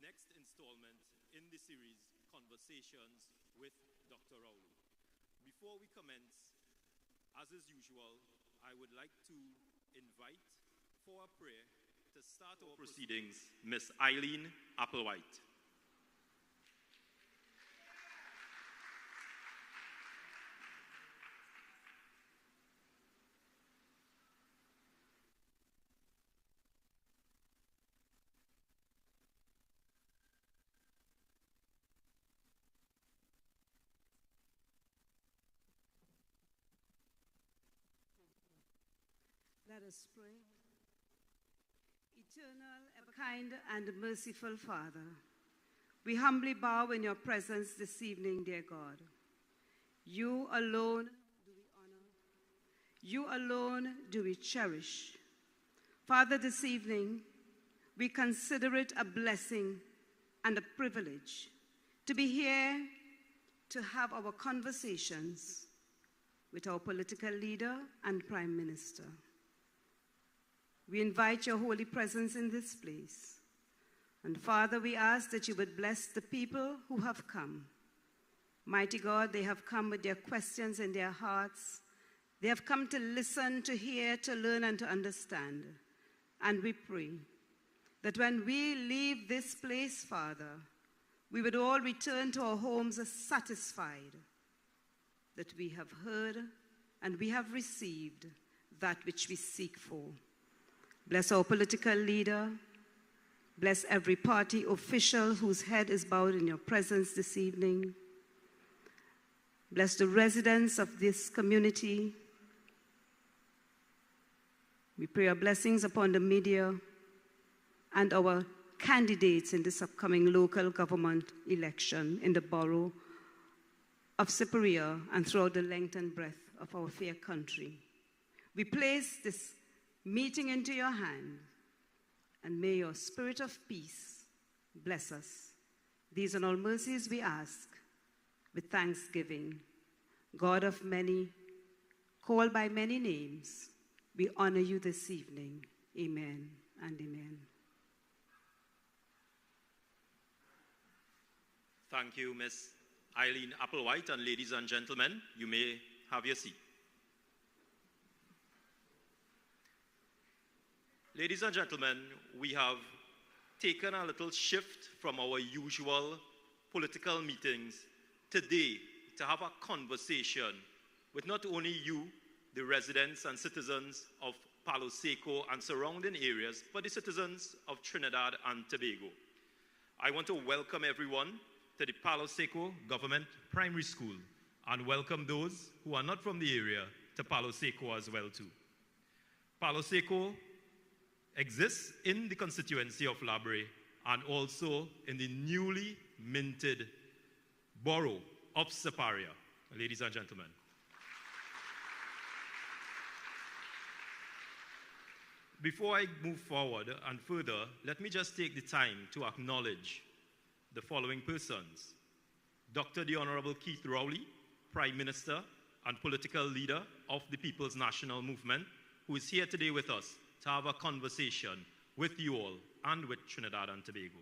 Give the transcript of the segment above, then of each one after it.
next installment in the series, Conversations with Dr. Rowley. Before we commence, as is usual, I would like to invite for a prayer to start our proceedings, Miss Eileen Applewhite. Let us pray. Eternal, ever-kind, and merciful Father, we humbly bow in your presence this evening, dear God. You alone do we honor. You alone do we cherish. Father, this evening, we consider it a blessing and a privilege to be here to have our conversations with our political leader and Prime Minister. We invite your holy presence in this place. And Father, we ask that you would bless the people who have come. Mighty God, they have come with their questions in their hearts. They have come to listen, to hear, to learn, and to understand. And we pray that when we leave this place, Father, we would all return to our homes satisfied that we have heard and we have received that which we seek for. Bless our political leader. Bless every party official whose head is bowed in your presence this evening. Bless the residents of this community. We pray your blessings upon the media and our candidates in this upcoming local government election in the borough of Superior and throughout the length and breadth of our fair country. We place this meeting into your hand, and may your spirit of peace bless us. These and all mercies we ask with thanksgiving. God of many, called by many names, we honor you this evening. Amen and amen. Thank you, Miss Eileen Applewhite, and ladies and gentlemen, you may have your seat. Ladies and gentlemen, we have taken a little shift from our usual political meetings today to have a conversation with not only you, the residents and citizens of Palo Seco and surrounding areas, but the citizens of Trinidad and Tobago. I want to welcome everyone to the Palo Seco Government Primary School and welcome those who are not from the area to Palo Seco as well too. Palo Seco exists in the constituency of Labre and also in the newly minted borough of Superior, ladies and gentlemen. Before I move forward and further, let me just take the time to acknowledge the following persons. Dr. the Honorable Keith Rowley, Prime Minister and political leader of the People's National Movement, who is here today with us to have a conversation with you all and with Trinidad and Tobago.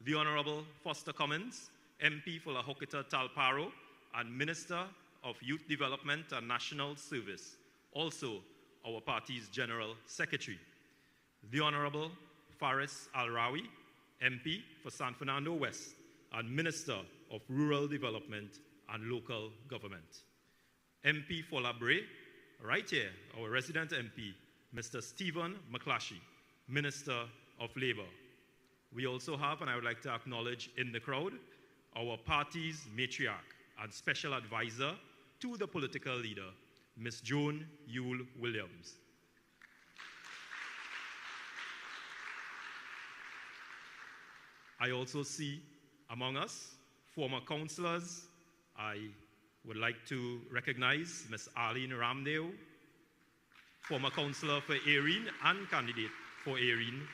The Honorable Foster Cummins, MP for La Hoquita Talparo and Minister of Youth Development and National Service, also our party's General Secretary. The Honorable Faris Al-Rawi, MP for San Fernando West and Minister of Rural Development and Local Government. MP for Labre, right here, our resident MP, Mr. Stephen McClashy, Minister of Labor. We also have, and I would like to acknowledge in the crowd, our party's matriarch and special advisor to the political leader, Ms. Joan Yule Williams. I also see among us former councillors. I would like to recognize Ms. Arlene Ramdale, former councillor for Erin and candidate for Erin.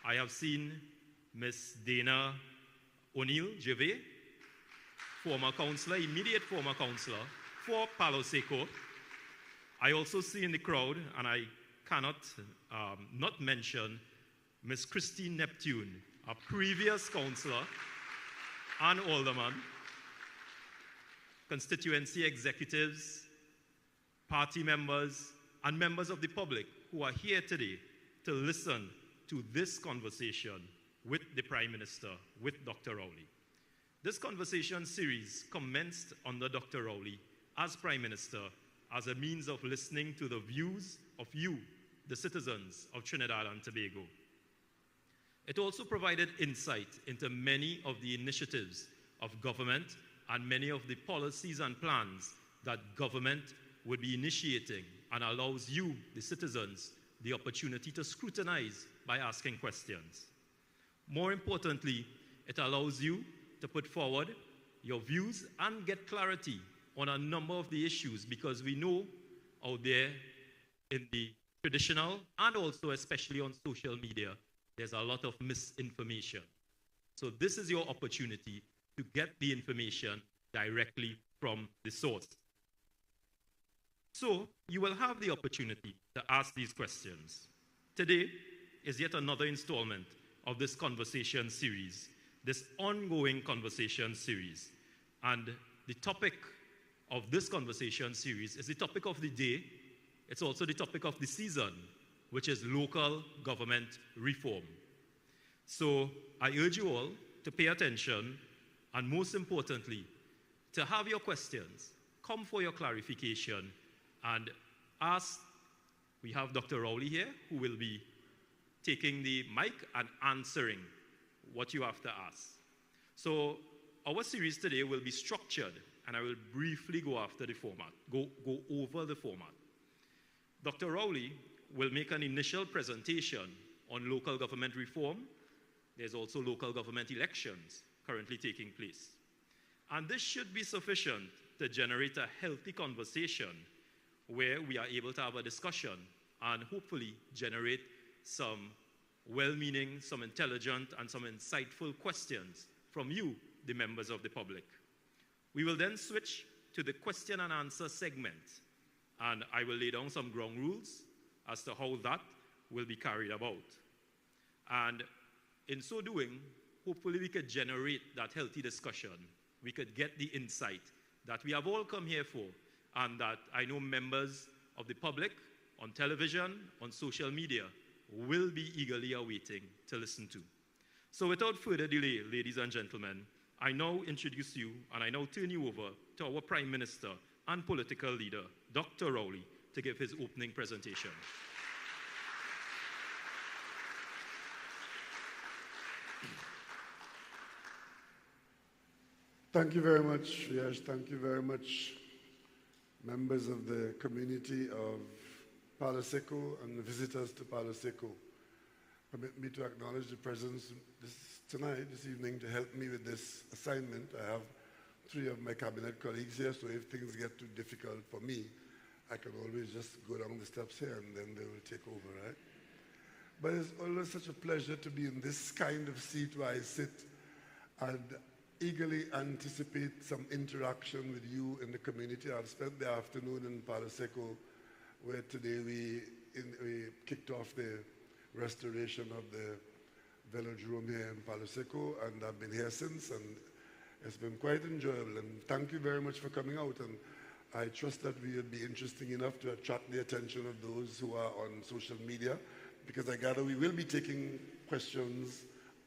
I have seen Ms. Dana O'Neill Jeve, former councillor, immediate former councillor for Palo Seco. I also see in the crowd, and I cannot not mention Ms. Christine Neptune, a previous councillor and alderman, constituency executives, party members, and members of the public who are here today to listen to this conversation with the Prime Minister, with Dr. Rowley. This conversation series commenced under Dr. Rowley as Prime Minister as a means of listening to the views of you, the citizens of Trinidad and Tobago. It also provided insight into many of the initiatives of government and many of the policies and plans that government would be initiating, and allows you, the citizens, the opportunity to scrutinize by asking questions. More importantly, it allows you to put forward your views and get clarity on a number of the issues, because we know out there in the traditional and also especially on social media, there's a lot of misinformation. So this is your opportunity to get the information directly from the source. So you will have the opportunity to ask these questions. Today is yet another installment of this conversation series, this ongoing conversation series. And the topic of this conversation series is the topic of the day. It's also the topic of the season, which is local government reform. So I urge you all to pay attention, and most importantly, to have your questions, come for your clarification, and ask. We have Dr. Rowley here, who will be taking the mic and answering what you have to ask. So our series today will be structured, and I will briefly go over the format. Dr. Rowley will make an initial presentation on local government reform. There's also local government elections currently taking place. And this should be sufficient to generate a healthy conversation where we are able to have a discussion and hopefully generate some well-meaning, some intelligent, and some insightful questions from you, the members of the public. We will then switch to the question and answer segment, and I will lay down some ground rules as to how that will be carried about. And in so doing, hopefully we could generate that healthy discussion. We could get the insight that we have all come here for, and that I know members of the public on television, on social media, will be eagerly awaiting to listen to. So without further delay, ladies and gentlemen, I now introduce you, and I now turn you over to our Prime Minister and political leader, Dr. Rowley, to give his opening presentation. Thank you very much, Yash. Thank you very much, members of the community of Palo Seco and the visitors to Palo Seco. Permit me to acknowledge the presence this evening to help me with this assignment. I have 3 of my cabinet colleagues here, so if things get too difficult for me, I can always just go down the steps here and then they will take over, right? But it's always such a pleasure to be in this kind of seat where I sit and eagerly anticipate some interaction with you in the community. I've spent the afternoon in Palo Seco, where today we kicked off the restoration of the velodrome here in Palo Seco, and I've been here since, and it's been quite enjoyable. And thank you very much for coming out, and I trust that we will be interesting enough to attract the attention of those who are on social media, because I gather we will be taking questions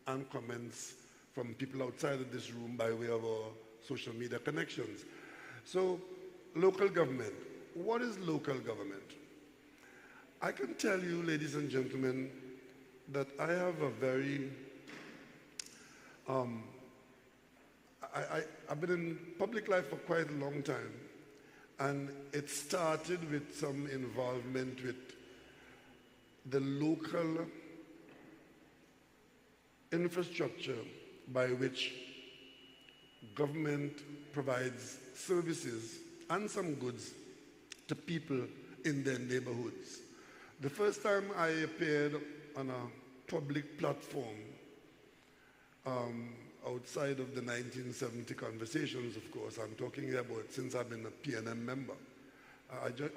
and comments from people outside of this room by way of our social media connections. So, local government. What is local government? I can tell you, ladies and gentlemen, that I have a very, I've been in public life for quite a long time, and it started with some involvement with the local infrastructure by which government provides services and some goods to people in their neighborhoods. The first time I appeared on a public platform outside of the 1970 conversations, of course, I'm talking about since I've been a PNM member.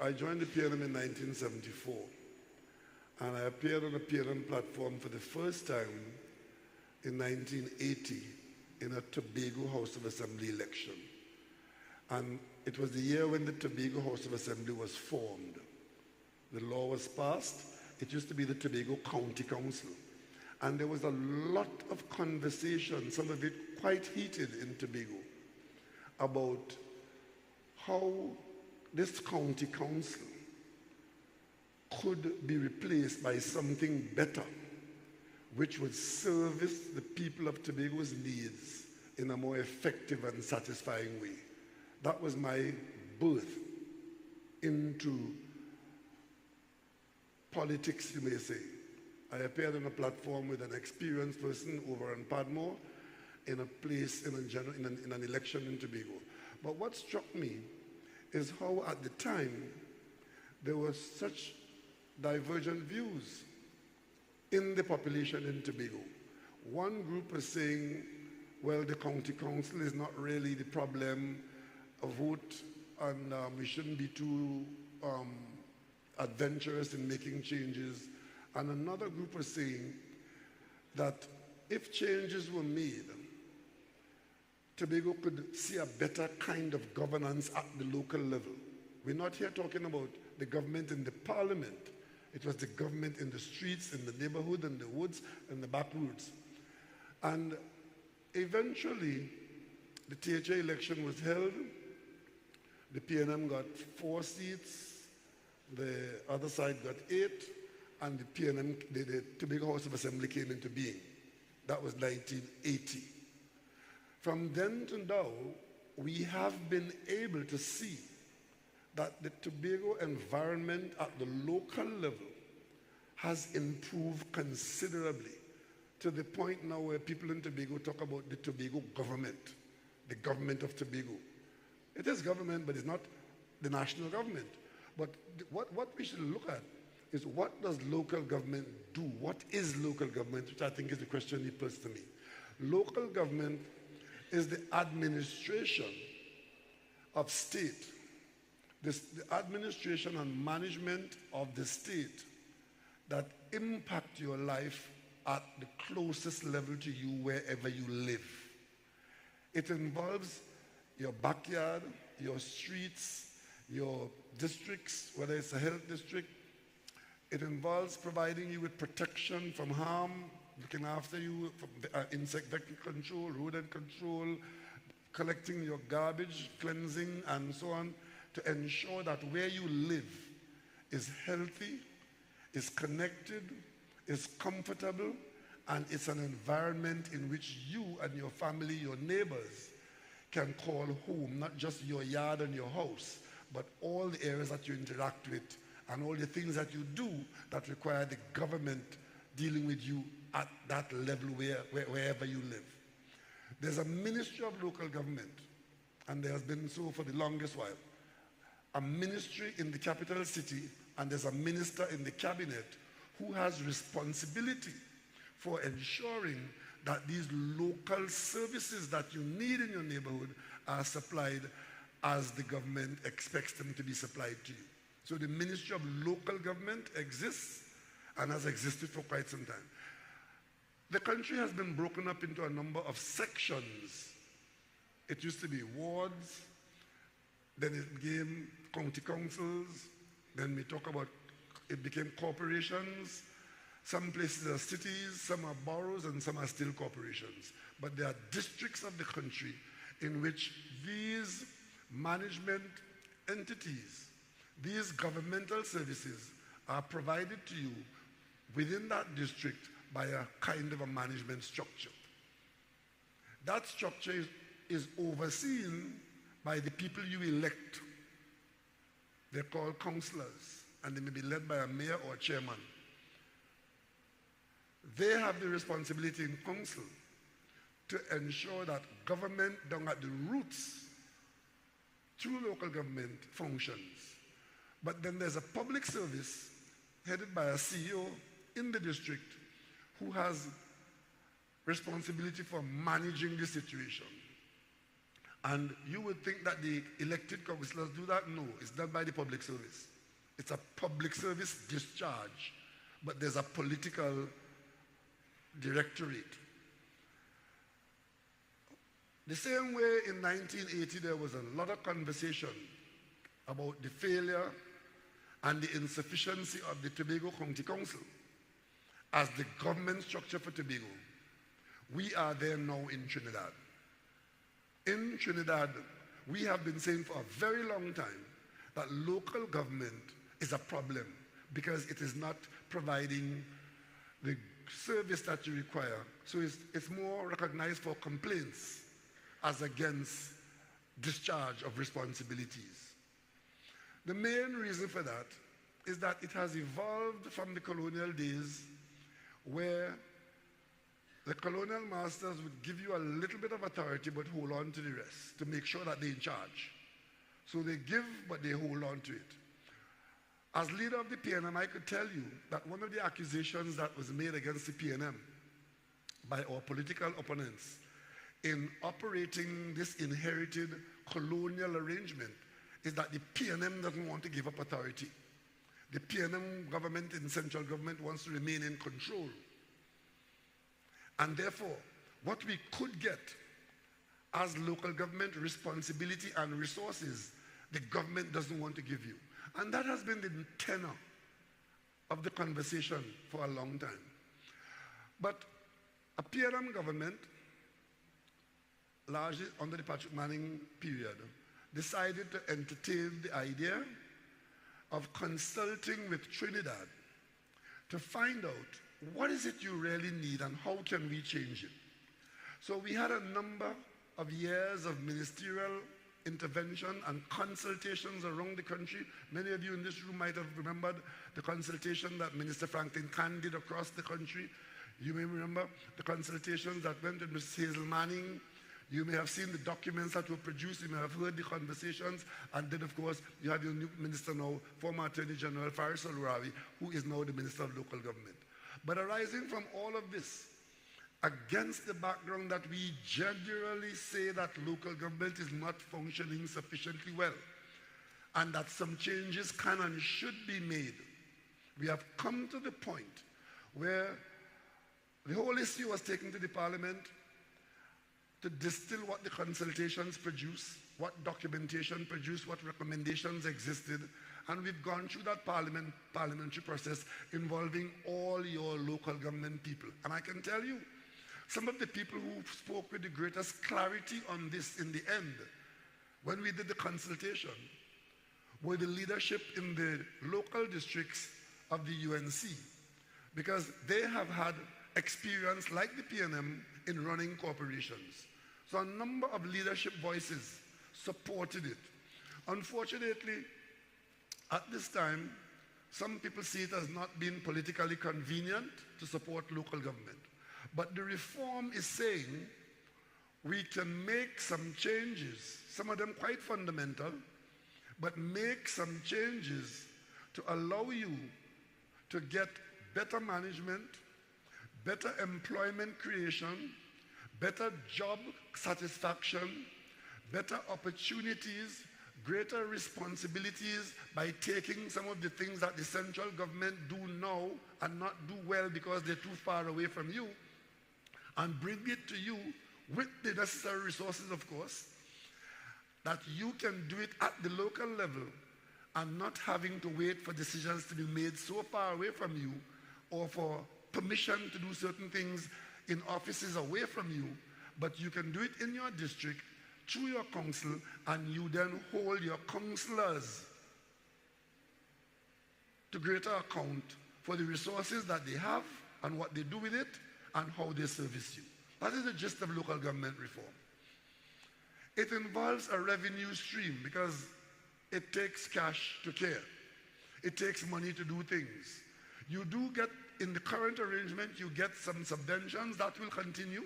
I joined the PNM in 1974, and I appeared on a PNM platform for the first time in 1980 in a Tobago House of Assembly election. And it was the year when the Tobago House of Assembly was formed. The law was passed. It used to be the Tobago County Council. And there was a lot of conversation, some of it quite heated in Tobago, about how this county council could be replaced by something better, which would service the people of Tobago's needs in a more effective and satisfying way. That was my birth into politics, you may say. I appeared on a platform with an experienced person over in Padmore in a place, in an election in Tobago. But what struck me is how at the time there was such divergent views in the population in Tobago. One group was saying, well, the county council is not really the problem, a vote, and we shouldn't be too adventurous in making changes. And another group was saying that if changes were made, Tobago could see a better kind of governance at the local level. We're not here talking about the government in the parliament. It was the government in the streets, in the neighborhood, in the woods, in the back roads. And eventually, the THA election was held. The PNM got 4 seats. The other side got 8. And the PNM, the Tobago House of Assembly came into being. That was 1980. From then to now, we have been able to see that the Tobago environment at the local level has improved considerably to the point now where people in Tobago talk about the Tobago government, the government of Tobago. It is government, but it's not the national government. But what we should look at is what does local government do? What is local government, which I think is the question he posed to me. Local government is the administration of state, the administration and management of the state that impact your life at the closest level to you wherever you live. It involves your backyard, your streets, your districts, whether it's a health district. It involves providing you with protection from harm, looking after you, from insect vector control, rodent control, collecting your garbage, cleansing, and so on, to ensure that where you live is healthy, is connected, is comfortable, and it's an environment in which you and your family, your neighbors, can call home, not just your yard and your house, but all the areas that you interact with and all the things that you do that require the government dealing with you at that level wherever you live. There's a Ministry of Local Government, and there has been so for the longest while. A ministry in the capital city, and there's a minister in the cabinet who has responsibility for ensuring that these local services that you need in your neighborhood are supplied as the government expects them to be supplied to you. So the Ministry of Local Government exists and has existed for quite some time. The country has been broken up into a number of sections. It used to be wards, then it became county councils, then we talk about it became corporations. Some places are cities, some are boroughs, and some are still corporations. But there are districts of the country in which these management entities, these governmental services are provided to you within that district by a kind of a management structure. That structure is overseen by the people you elect. They're called councillors, and they may be led by a mayor or a chairman. They have the responsibility in council to ensure that government down at the roots through local government functions. But then there's a public service headed by a CEO in the district who has responsibility for managing the situation. And you would think that the elected councillors do that. No, it's done by the public service. It's a public service discharge, but there's a political directorate The same way in 1980 there was a lot of conversation about the failure and the insufficiency of the Tobago County Council as the government structure for Tobago. We are there now in Trinidad. In Trinidad, we have been saying for a very long time that local government is a problem because it is not providing the service that you require. So it's more recognized for complaints as against discharge of responsibilities. The main reason for that is that it has evolved from the colonial days where the colonial masters would give you a little bit of authority but hold on to the rest to make sure that they're in charge. So they give, but they hold on to it. As leader of the PNM, I could tell you that one of the accusations that was made against the PNM by our political opponents in operating this inherited colonial arrangement is that the PNM doesn't want to give up authority. The PNM government and central government wants to remain in control. And therefore, what we could get as local government responsibility and resources, the government doesn't want to give you. And that has been the tenor of the conversation for a long time. But a PNM government, largely under the Patrick Manning period, decided to entertain the idea of consulting with Trinidad to find out what is it you really need and how can we change it. So we had a number of years of ministerial intervention and consultations around the country. Many of you in this room might have remembered the consultation that Minister Franklin Khan did across the country. You may remember the consultations that went with Ms. Hazel Manning. You may have seen the documents that were produced. You may have heard the conversations. And then, of course, you have your new minister now, former Attorney General Faisal Rowley, who is now the Minister of Local Government. But arising from all of this, against the background that we generally say that local government is not functioning sufficiently well, and that some changes can and should be made, we have come to the point where the whole issue was taken to the Parliament to distill what the consultations produced, what documentation produced, what recommendations existed, and we've gone through that parliamentary process involving all your local government people. And I can tell you, some of the people who spoke with the greatest clarity on this in the end, when we did the consultation, were the leadership in the local districts of the UNC, because they have had experience like the PNM in running corporations. So a number of leadership voices supported it. Unfortunately, at this time, some people see it as not being politically convenient to support local government. But the reform is saying we can make some changes, some of them quite fundamental, but make some changes to allow you to get better management, better employment creation, better job satisfaction, better opportunities, greater responsibilities by taking some of the things that the central government do now and not do well because they're too far away from you, and bring it to you with the necessary resources, of course, that you can do it at the local level and not having to wait for decisions to be made so far away from you, or for permission to do certain things in offices away from you, but you can do it in your district through your council, and you then hold your councillors to greater account for the resources that they have and what they do with it and how they service you. That is the gist of local government reform. It involves a revenue stream because it takes cash to care. It takes money to do things. You do get, in the current arrangement, you get some subventions that will continue,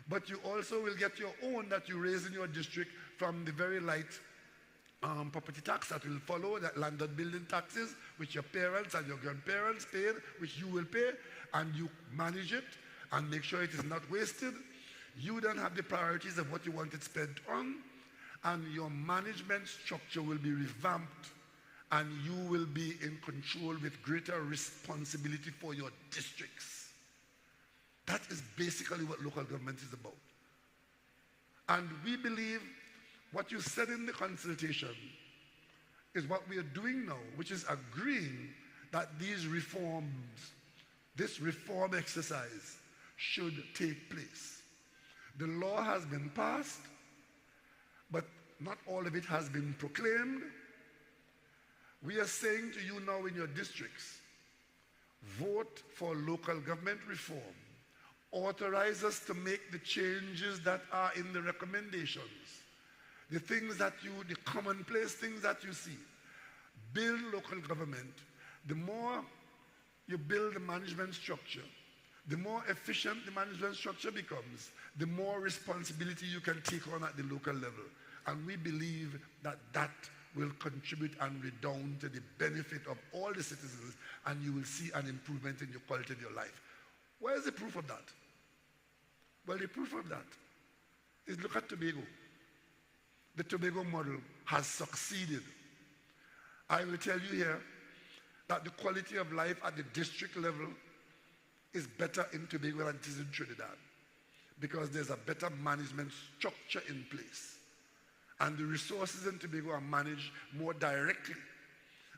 but you also will get your own that you raise in your district from the very light property tax that will follow, that landed building taxes, which your parents and your grandparents paid, which you will pay, and you manage it and make sure it is not wasted. You then have the priorities of what you want it spent on, and your management structure will be revamped, and you will be in control with greater responsibility for your districts. That is basically what local government is about. And we believe what you said in the consultation is what we are doing now, which is agreeing that these reforms, this reform exercise should take place. The law has been passed, but not all of it has been proclaimed. We are saying to you now in your districts, vote for local government reform. Authorize us to make the changes that are in the recommendations. The things that the commonplace things that you see. Build local government. The more you build the management structure, the more efficient the management structure becomes, the more responsibility you can take on at the local level. And we believe that that will contribute and redound to the benefit of all the citizens, and you will see an improvement in your quality of your life. Where is the proof of that? Well, the proof of that is look at Tobago. The Tobago model has succeeded. I will tell you here that the quality of life at the district level is better in Tobago than it is in Trinidad, because there's a better management structure in place. And the resources in Tobago are managed more directly.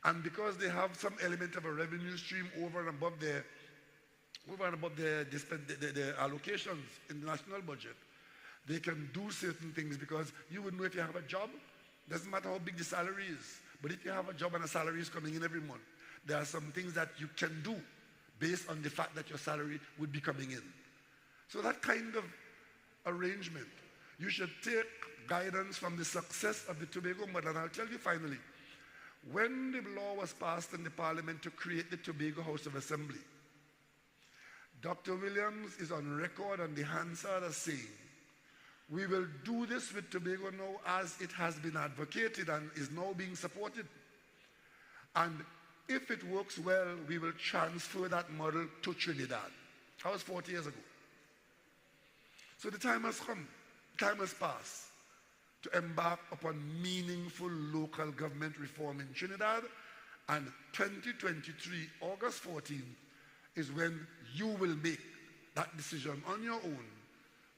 And because they have some element of a revenue stream over and above their allocations in the national budget, they can do certain things, because you would know if you have a job, doesn't matter how big the salary is, but if you have a job and a salary is coming in every month, there are some things that you can do based on the fact that your salary would be coming in. So that kind of arrangement, you should take guidance from the success of the Tobago model. And I'll tell you finally, when the law was passed in the Parliament to create the Tobago House of Assembly, Dr. Williams is on record on the Hansard as saying, we will do this with Tobago now as it has been advocated and is now being supported. And if it works well, we will transfer that model to Trinidad. That was 40 years ago. So the time has come, time has passed to embark upon meaningful local government reform in Trinidad. And 2023, August 14th, is when you will make that decision on your own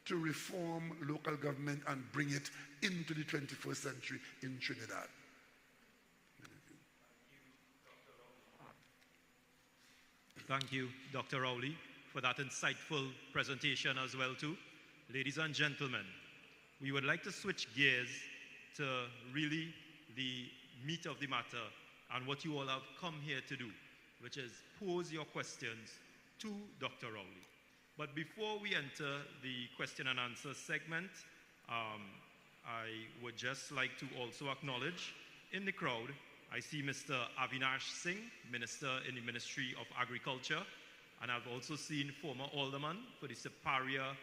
to reform local government and bring it into the 21st century in Trinidad. Thank you, Dr. Rowley, for that insightful presentation as well too. Ladies and gentlemen, we would like to switch gears to really the meat of the matter and what you all have come here to do, which is pose your questions to Dr. Rowley. But before we enter the question and answer segment, I would just like to also acknowledge in the crowd, I see Mr. Avinash Singh, Minister in the Ministry of Agriculture, and I've also seen former Alderman for the Siparia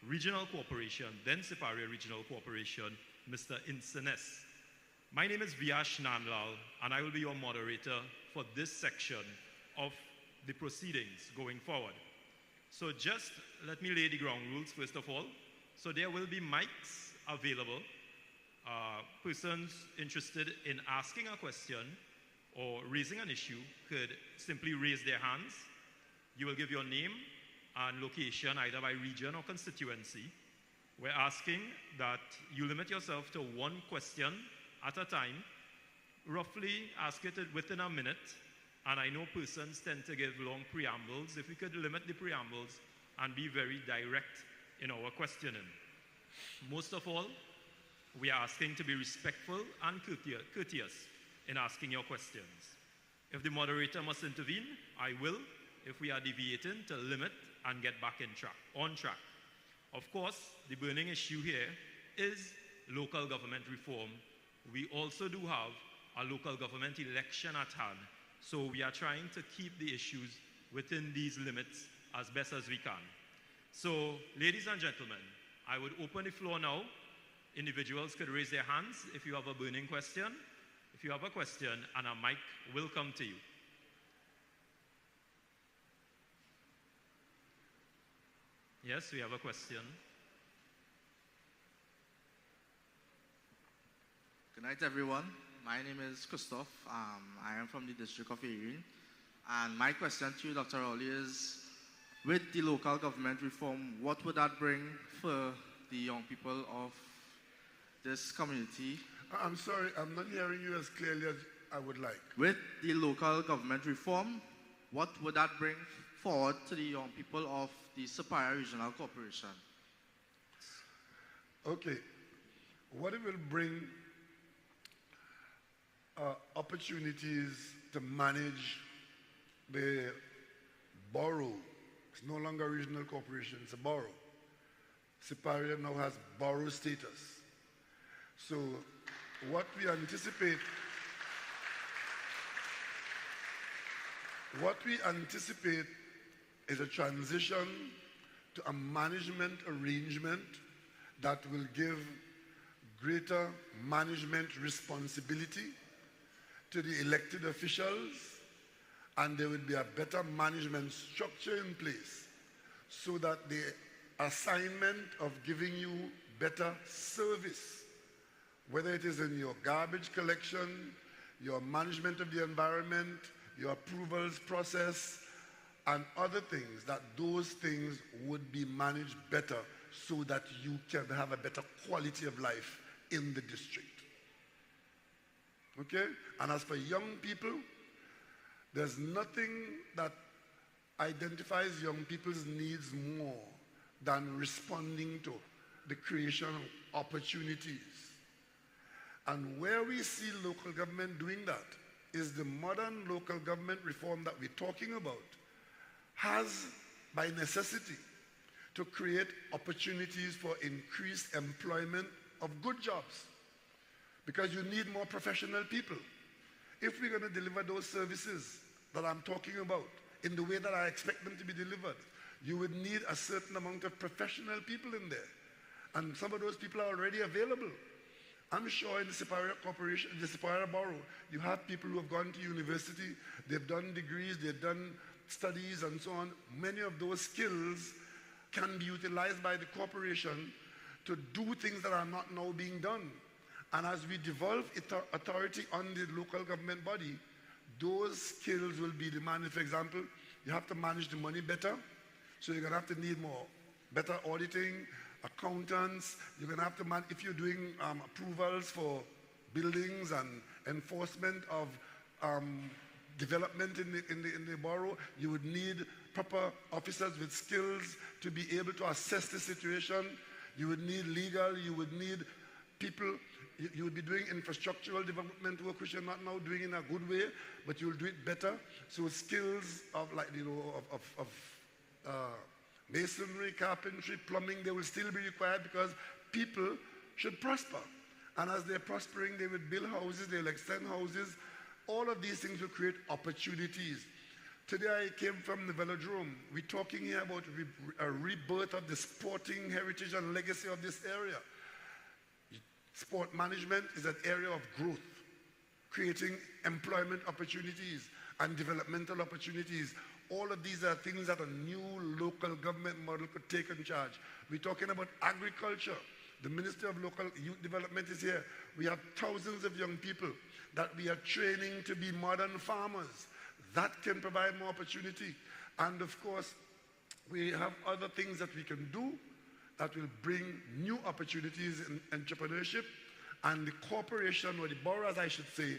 Regional Corporation, then Siparia Regional Corporation, Mr. Insenes. My name is Viyash Nanlal, and I will be your moderator for this section of the proceedings going forward. So just let me lay the ground rules first of all. So there will be mics available. Persons interested in asking a question or raising an issue could simply raise their hands. You will give your name and location either by region or constituency. We're asking that you limit yourself to one question at a time. Roughly ask it within a minute. And I know persons tend to give long preambles. If we could limit the preambles and be very direct in our questioning. Most of all, we are asking to be respectful and courteous in asking your questions. If the moderator must intervene, I will, if we are deviating, to limit and get back on track. Of course, the burning issue here is local government reform. We also do have a local government election at hand. So we are trying to keep the issues within these limits as best as we can. So, ladies and gentlemen, I would open the floor now. Individuals could raise their hands if you have a burning question. If you have a question, and a mic will come to you. Yes, we have a question. Good night, everyone. My name is Christoph. I am from the District of Erin. And my question to you, Dr. Rowley, is with the local government reform, what would that bring for the young people of this community. I'm sorry, I'm not hearing you as clearly as I would like. With the local government reform, what would that bring forward to the young people of the Superior Regional Corporation? Okay, what it will bring opportunities to manage the borough. It's no longer a regional corporation, it's a borough. Superior now has borough status. So what we anticipate is a transition to a management arrangement that will give greater management responsibility to the elected officials, and there will be a better management structure in place so that the assignment of giving you better service, whether it is in your garbage collection, your management of the environment, your approvals process, and other things, that those things would be managed better so that you can have a better quality of life in the district. Okay? And as for young people, there's nothing that identifies young people's needs more than responding to the creation of opportunities. And where we see local government doing that is the modern local government reform that we're talking about has, by necessity, to create opportunities for increased employment of good jobs, because you need more professional people. If we're going to deliver those services that I'm talking about in the way that I expect them to be delivered, you would need a certain amount of professional people in there. And some of those people are already available. I'm sure in the Superior Corporation, the Superior Borough, you have people who have gone to university, they've done degrees, they've done studies and so on. Many of those skills can be utilized by the corporation to do things that are not now being done. And as we devolve authority on the local government body, those skills will be demanded. For example, you have to manage the money better, so you're going to have to need better auditing, accountants. You're going to have to if you're doing approvals for buildings and enforcement of development in the borough, you would need proper officers with skills to be able to assess the situation. You would need legal, you would need people, you would be doing infrastructural development work, which you're not now doing in a good way, but you'll do it better. So skills of, like, you know, masonry, carpentry, plumbing, they will still be required, because people should prosper. And as they're prospering, they will build houses, they'll extend houses. All of these things will create opportunities. Today I came from the velodrome. We're talking here about a rebirth of the sporting heritage and legacy of this area. Sport management is an area of growth, creating employment opportunities and developmental opportunities. All of these are things that a new local government model could take in charge. We're talking about agriculture. The Ministry of Local Youth Development is here. We have thousands of young people that we are training to be modern farmers. That can provide more opportunity. And of course, we have other things that we can do that will bring new opportunities in entrepreneurship. And the corporation, or the borough, as I should say,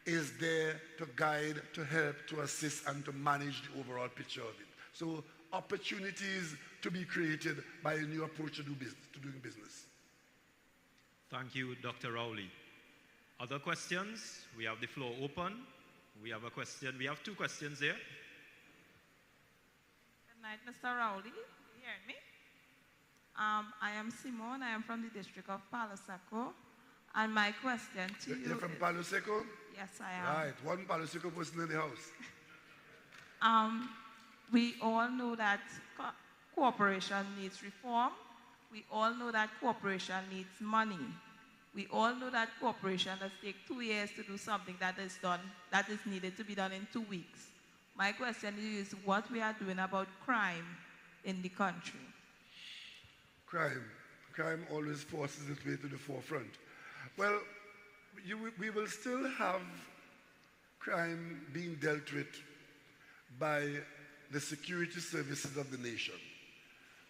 is there to guide, to help, to assist, and to manage the overall picture of it. So opportunities to be created by a new approach to doing business. Thank you, Dr. Rowley. Other questions? We have the floor open. We have a question. We have two questions here. Good night, Mr. Rowley. You hear me? I am Simone. I am from the district of Palo Seco. And my question to you You're from Palo Seco? Yes, I am. Right. One Palo Seco person in the house. We all know that cooperation needs reform. We all know that cooperation needs money. We all know that cooperation does take 2 years to do something that is needed to be done in 2 weeks. My question is what we are doing about crime in the country. Crime always forces its way to the forefront. Well, we will still have crime being dealt with by the security services of the nation.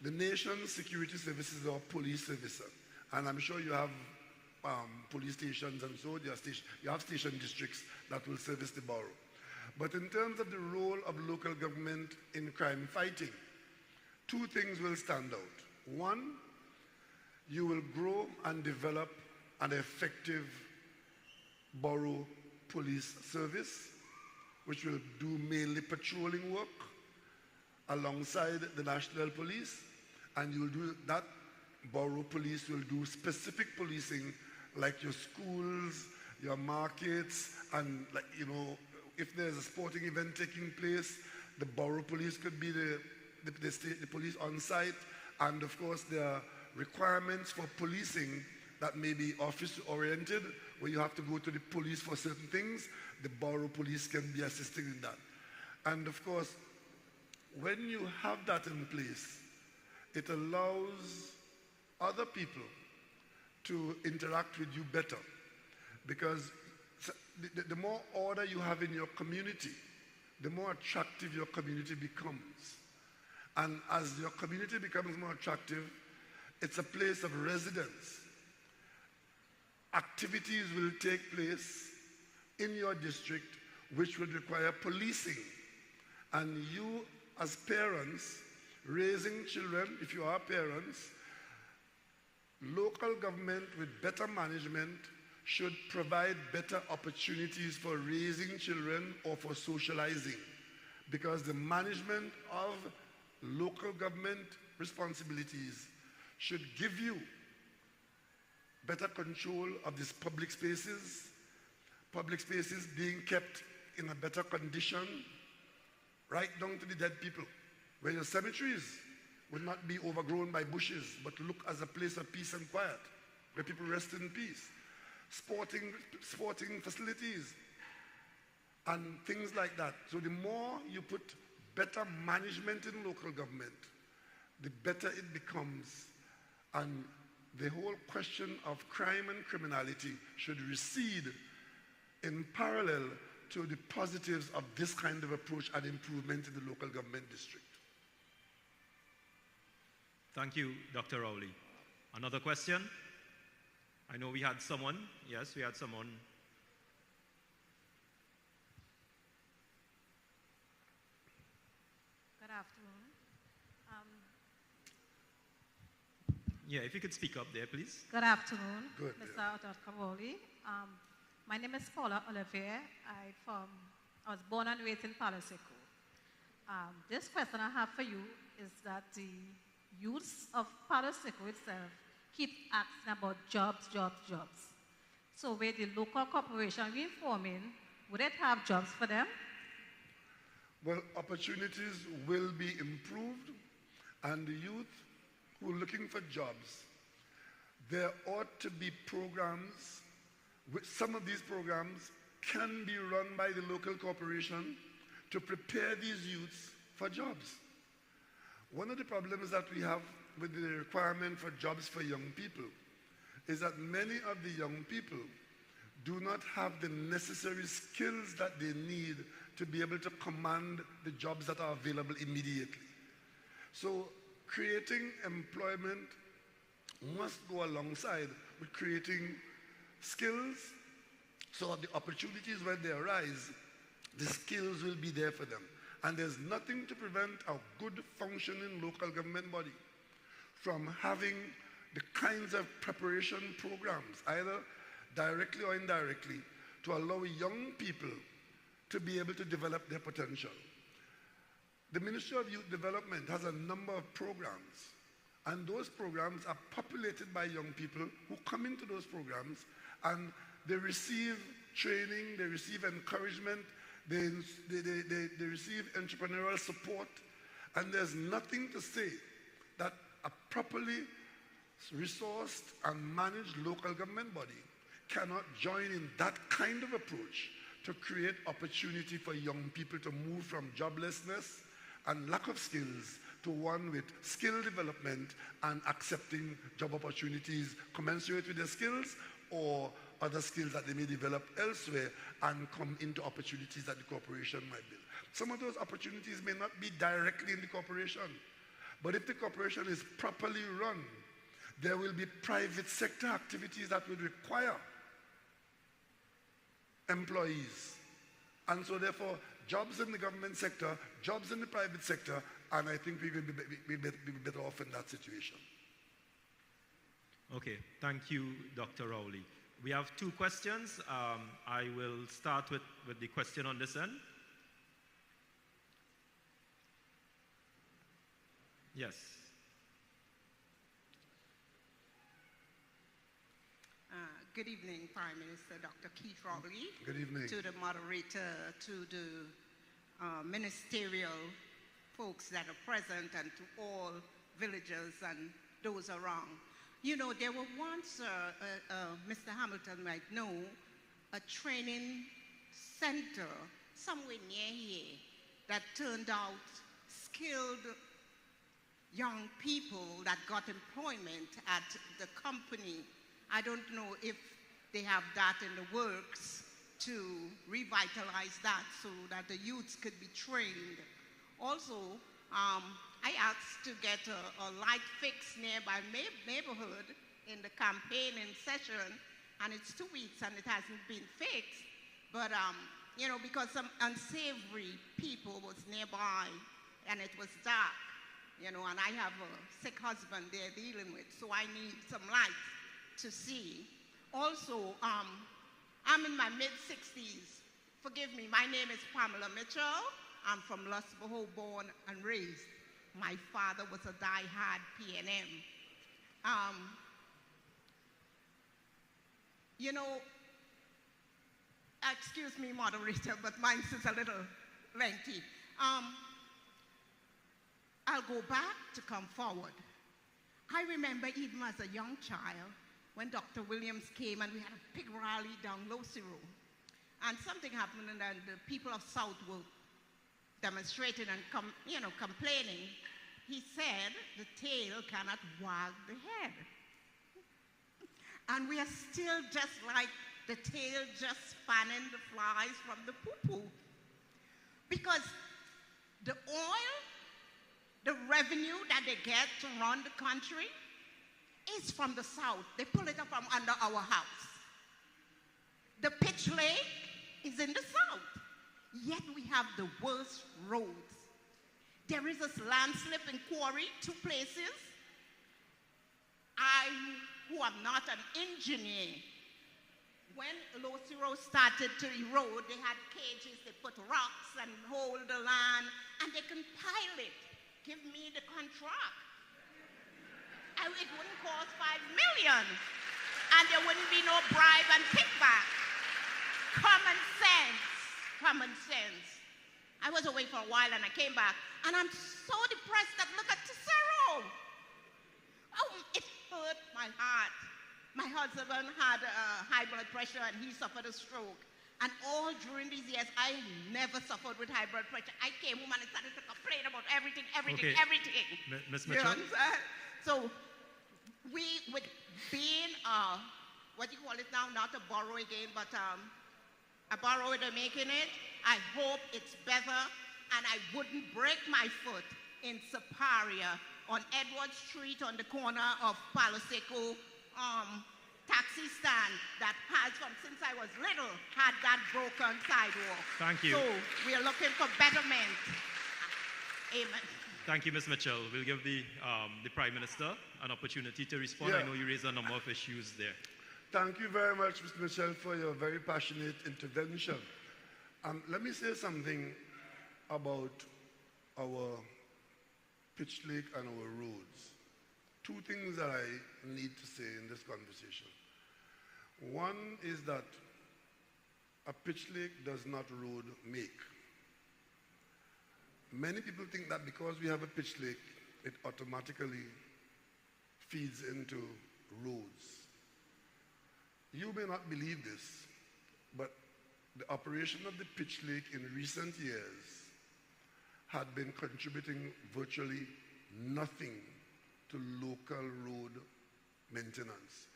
The nation's security services are police services. And I'm sure you have police stations and so you have station districts that will service the borough. But in terms of the role of local government in crime fighting, two things will stand out. One, you will grow and develop an effective borough police service, which will do mainly patrolling work alongside the National Police, and you will do that. Borough police will do specific policing like your schools, your markets, and like, you know, if there's a sporting event taking place, the borough police could be the police on site, and of course there are requirements for policing that may be office-oriented, where you have to go to the police for certain things. The borough police can be assisting in that. And of course, when you have that in place, it allows other people to interact with you better, because the more order you have in your community, the more attractive your community becomes. And as your community becomes more attractive, it's a place of residence. Activities will take place in your district which would require policing. And you, as parents, raising children, if you are parents, local government with better management should provide better opportunities for raising children or for socializing, because the management of local government responsibilities should give you better control of these public spaces being kept in a better condition, right down to the dead people, where your cemeteries would not be overgrown by bushes, but look as a place of peace and quiet, where people rest in peace. Sporting facilities and things like that. So the more you put better management in local government, the better it becomes, and the whole question of crime and criminality should recede in parallel to the positives of this kind of approach and improvement in the local government district. Thank you, Dr. Rowley. Another question? I know we had someone. Yes, we had someone. Good afternoon. Yeah, if you could speak up there, please. Good afternoon, Good, Mr. Dr. Rowley. My name is Paula Olivier. I was born and raised in Palaseco. This question I have for you is that the youth of Palaseco itself keep asking about jobs. So with the local corporation reforming, would it have jobs for them? Well, opportunities will be improved, and the youth who are looking for jobs, there ought to be programs. Some of these programs can be run by the local corporation to prepare these youths for jobs. One of the problems that we have with the requirement for jobs for young people is that many of the young people do not have the necessary skills that they need to be able to command the jobs that are available immediately. So creating employment must go alongside with creating skills, so that the opportunities when they arise, the skills will be there for them. And there's nothing to prevent a good functioning local government body from having the kinds of preparation programs, either directly or indirectly, to allow young people to be able to develop their potential. The Ministry of Youth Development has a number of programs, and those programs are populated by young people who come into those programs, and they receive training, they receive encouragement, they receive entrepreneurial support, and there's nothing to say that a properly resourced and managed local government body cannot join in that kind of approach to create opportunity for young people to move from joblessness and lack of skills to one with skill development and accepting job opportunities commensurate with their skills or other skills that they may develop elsewhere and come into opportunities that the corporation might build. Some of those opportunities may not be directly in the corporation, but if the corporation is properly run, There will be private sector activities that will require employees. And so therefore, jobs in the government sector, jobs in the private sector, and I think we will be better off in that situation. Okay, thank you, Dr. Rowley. We have two questions. I will start with the question on this end. Yes. Good evening, Prime Minister Dr. Keith Rowley. Good evening. To the moderator, to the ministerial folks that are present, and to all villagers and those around. You know, there were once, Mr. Hamilton might know, a training center somewhere near here that turned out skilled young people that got employment at the company. I don't know if they have that in the works to revitalize that so that the youths could be trained. Also, I asked to get a light fix near my neighborhood in the campaigning session, and it's 2 weeks and it hasn't been fixed. But, you know, because some unsavory people was nearby and it was dark, you know, and I have a sick husband they're dealing with, so I need some light to see. Also, I'm in my mid-60s. Forgive me, my name is Pamela Mitchell. I'm from Lusboho, born and raised. My father was a die-hard PNM. You know, excuse me, moderator, but mine is a little lengthy. I'll go back to come forward. I remember even as a young child when Dr. Williams came and we had a big rally down Rowley Road. And something happened and the people of South were demonstrating and complaining. He said the tail cannot wag the head. And we are still just like the tail just fanning the flies from the poo-poo. Because the oil, the revenue that they get to run the country is from the South. They pull it up from under our house. The pitch lake is in the South. Yet we have the worst roads. There is a landslip in Quarry, 2 places. I, who am not an engineer, when Rowley Road started to erode, they had cages, they put rocks and hold the land, and they can pile it. Give me the contract. It wouldn't cost $5 million, and there wouldn't be no bribe and kickback. Common sense, common sense. I was away for a while and I came back, and I'm so depressed that look at Tesoro. Oh, it hurt my heart. My husband had high blood pressure and he suffered a stroke. And all during these years, I never suffered with high blood pressure. I came home and I started to complain about everything. Okay. Ms. Mitchell? You understand? So, we, with being, what do you call it now? Not a borrow again, but a borrower they're making it. I hope it's better, and I wouldn't break my foot in Siparia on Edward Street on the corner of Palo Seco taxi stand that has, since I was little, had that broken sidewalk. Thank you. So we are looking for betterment. Amen. Thank you, Ms. Mitchell. We'll give the Prime Minister an opportunity to respond. Yeah. I know you raised a number of issues there. Thank you very much, Mr. Mitchell, for your very passionate intervention. Let me say something about our pitch lake and our roads. 2 things that I need to say in this conversation. One is that a pitch lake does not road make. Many people think that because we have a pitch lake, it automatically feeds into roads. You may not believe this, but the operation of the pitch lake in recent years had been contributing virtually nothing to local road maintenance.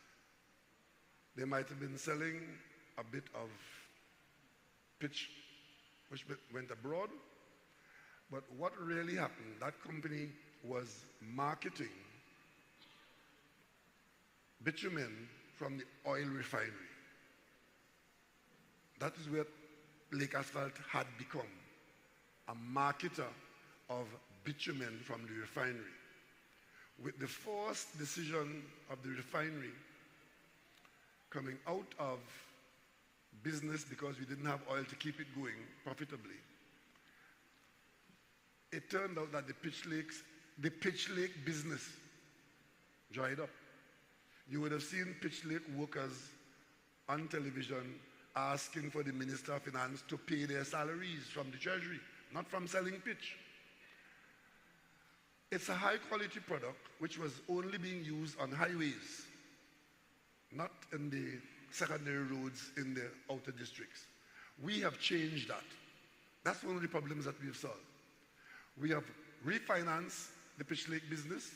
They might have been selling a bit of pitch which went abroad, but what really happened, that company was marketing bitumen from the oil refinery. That is where Lake Asphalt had become, a marketer of bitumen from the refinery. With the forced decision of the refinery coming out of business because we didn't have oil to keep it going profitably, it turned out that the Pitch Lake business dried up. You would have seen Pitch Lake workers on television asking for the Minister of Finance to pay their salaries from the Treasury, not from selling pitch. It's a high-quality product which was only being used on highways, not in the secondary roads in the outer districts. We have changed that. That's one of the problems that we've solved. We have refinanced the Pitch Lake business.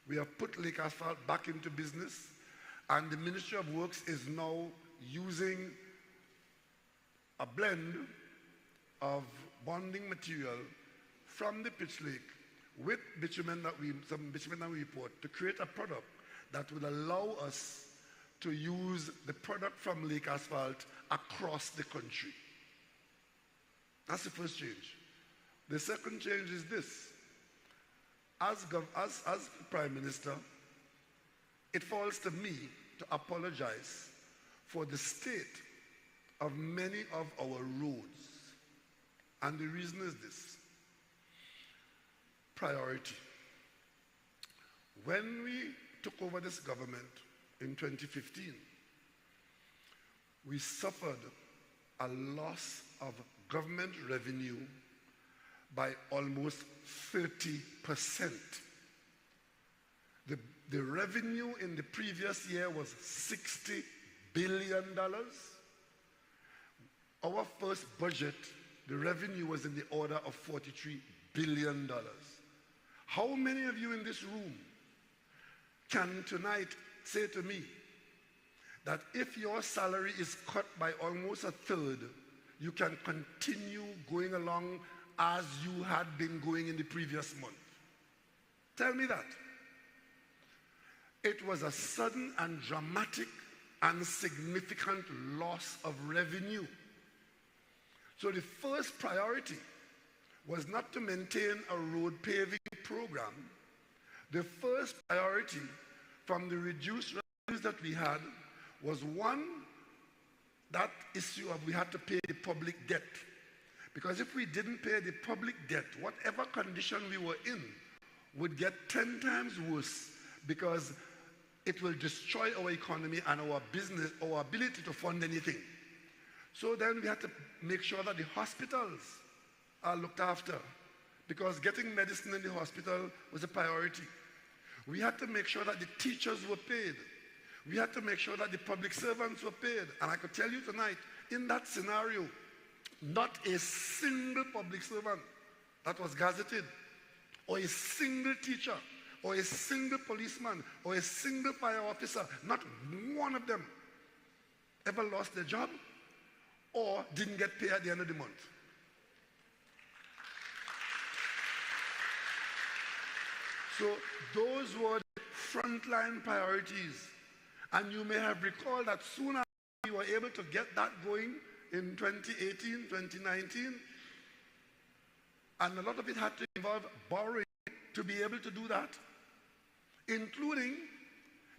We have put Lake Asphalt back into business. And the Ministry of Works is now using a blend of bonding material from the Pitch Lake with some bitumen that we import to create a product that will allow us to use the product from Lake Asphalt across the country. That's the first change. The second change is this. As Prime Minister, it falls to me to apologize for the state of many of our roads. And the reason is this. Priority. When we took over this government in 2015, we suffered a loss of government revenue by almost 30%. The revenue in the previous year was $60 billion. Our first budget, the revenue was in the order of $43 billion. How many of you in this room can tonight say to me that if your salary is cut by almost a third, you can continue going along as you had been going in the previous month? Tell me that. It was a sudden and dramatic and significant loss of revenue. So the first priority was not to maintain a road paving program. The first priority from the reduced revenues that we had was, one, that issue of we had to pay the public debt. Because if we didn't pay the public debt, whatever condition we were in would get 10 times worse, because it will destroy our economy and our business, our ability to fund anything. So then we had to make sure that the hospitals are looked after, because getting medicine in the hospital was a priority. We had to make sure that the teachers were paid. We had to make sure that the public servants were paid. And I could tell you tonight, in that scenario, not a single public servant that was gazetted, or a single teacher, or a single policeman, or a single fire officer, not one of them ever lost their job or didn't get paid at the end of the month. So those were the frontline priorities. And you may have recalled that soon after we were able to get that going in 2018, 2019, and a lot of it had to involve borrowing to be able to do that, including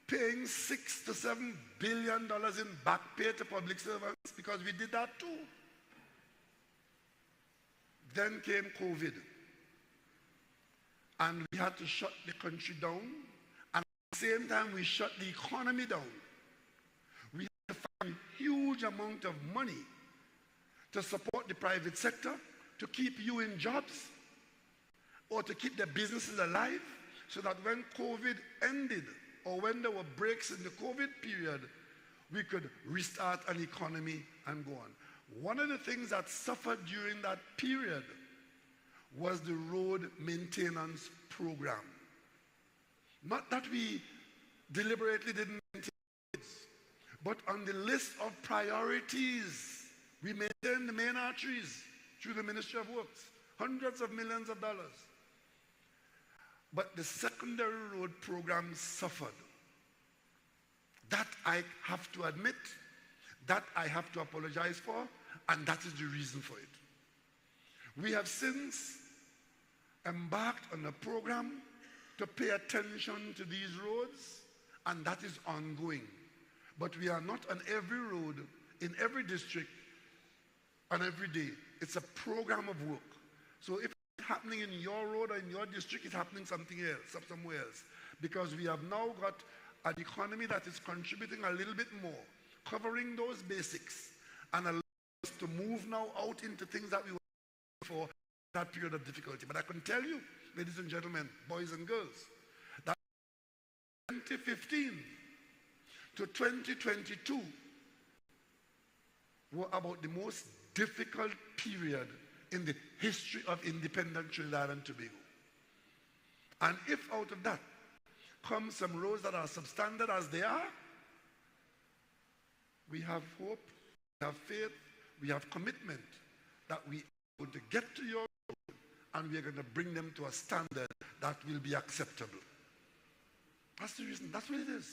paying $6 to $7 billion in back pay to public servants, because we did that too. Then came COVID, and we had to shut the country down, and at the same time we shut the economy down. We had to find a huge amount of money to support the private sector, to keep you in jobs, or to keep their businesses alive, so that when COVID ended, or when there were breaks in the COVID period, we could restart an economy and go on. One of the things that suffered during that period was the road maintenance program. Not that we deliberately didn't maintain it, but on the list of priorities, we maintained the main arteries through the Ministry of Works, hundreds of millions of dollars. But the secondary road program suffered. That I have to admit, that I have to apologize for, and that is the reason for it. We have since embarked on a program to pay attention to these roads, and that is ongoing. But we are not on every road, in every district, on every day. It's a program of work. So if it's happening in your road or in your district, it's happening something else, somewhere else. Because we have now got an economy that is contributing a little bit more, covering those basics, and allowing us to move now out into things that we were for that period of difficulty. But I can tell you, ladies and gentlemen, boys and girls, that 2015 to 2022 were about the most difficult period in the history of independent Trinidad and Tobago. And if out of that comes some roads that are substandard as they are, we have hope, we have faith, we have commitment that we are going to get to your road and we are going to bring them to a standard that will be acceptable. That's the reason. That's what it is.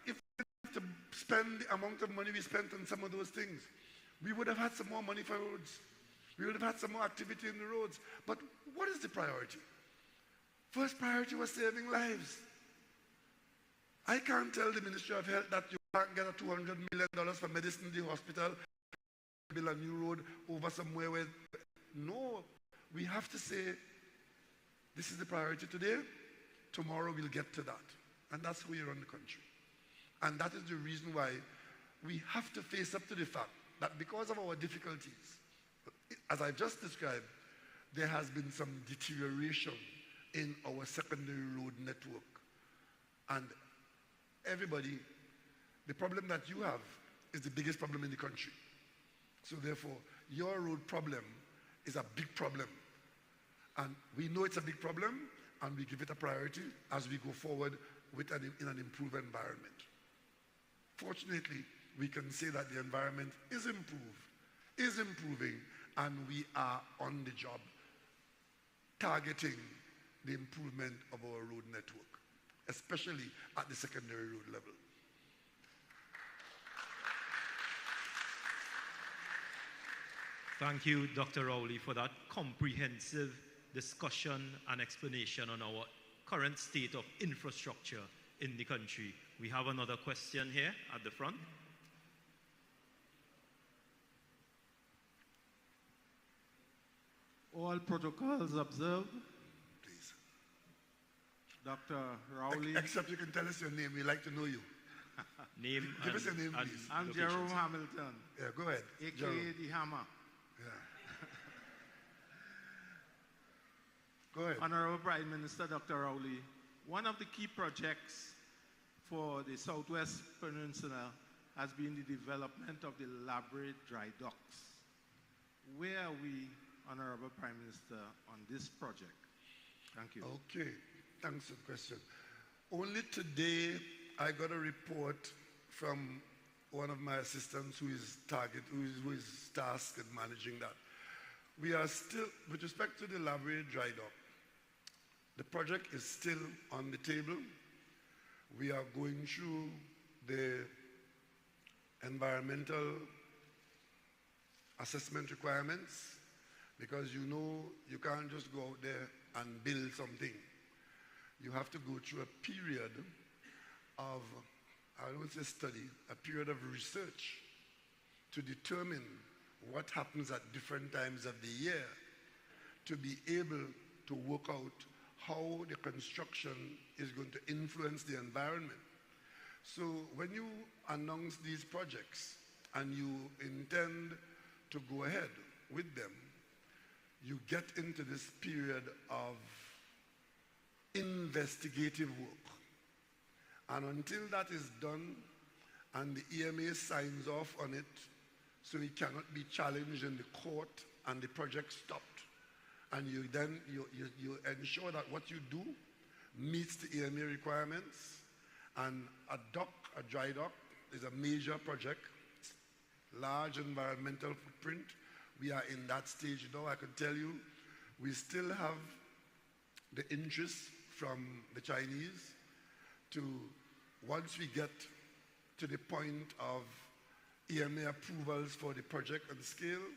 If we have to spend the amount of money we spent on some of those things, we would have had some more money for roads. We would have had some more activity in the roads. But what is the priority? First priority was saving lives. I can't tell the Ministry of Health that you can't get a $200 million for Medicine Day Hospital, build a new road over somewhere where... No, we have to say, this is the priority today, tomorrow we'll get to that. And that's how we run the country. And that is the reason why we have to face up to the fact that because of our difficulties, as I've just described, there has been some deterioration in our secondary road network. And everybody, the problem that you have is the biggest problem in the country. So therefore, your road problem is a big problem. And we know it's a big problem, and we give it a priority as we go forward in an improved environment. Fortunately, we can say that the environment is improving, and we are on the job targeting the improvement of our road network, especially at the secondary road level. Thank you, Dr. Rowley, for that comprehensive discussion and explanation on our current state of infrastructure in the country. We have another question here at the front. All protocols observed. Please. Dr. Rowley. Except you can tell us your name. We'd like to know you. Name Give us your name, please. I'm Jerome Hamilton. Yeah, go ahead. A.K.A. Jerome. the Hammer. Yeah. Go ahead. Honorable Prime Minister Dr. Rowley, one of the key projects for the Southwest Peninsula has been the development of the Labrador Dry Docks. Where are we, Honorable Prime Minister, on this project? Thank you. Okay, thanks for the question. Only today I got a report from one of my assistants who is tasked with managing that. We are still, with respect to the Labrador Dry Dock, the project is still on the table. We are going through the environmental assessment requirements, because you know you can't just go out there and build something. You have to go through a period of, I don't say study, a period of research to determine what happens at different times of the year to be able to work out how the construction is going to influence the environment. So when you announce these projects and you intend to go ahead with them, you get into this period of investigative work. And until that is done and the EMA signs off on it, so it cannot be challenged in the court and the project stopped, and you ensure that what you do meets the EMA requirements. And a dock, a dry dock, is a major project, large environmental footprint. We are in that stage now. I can tell you, we still have the interest from the Chinese to, once we get to the point of EMA approvals for the project and scale,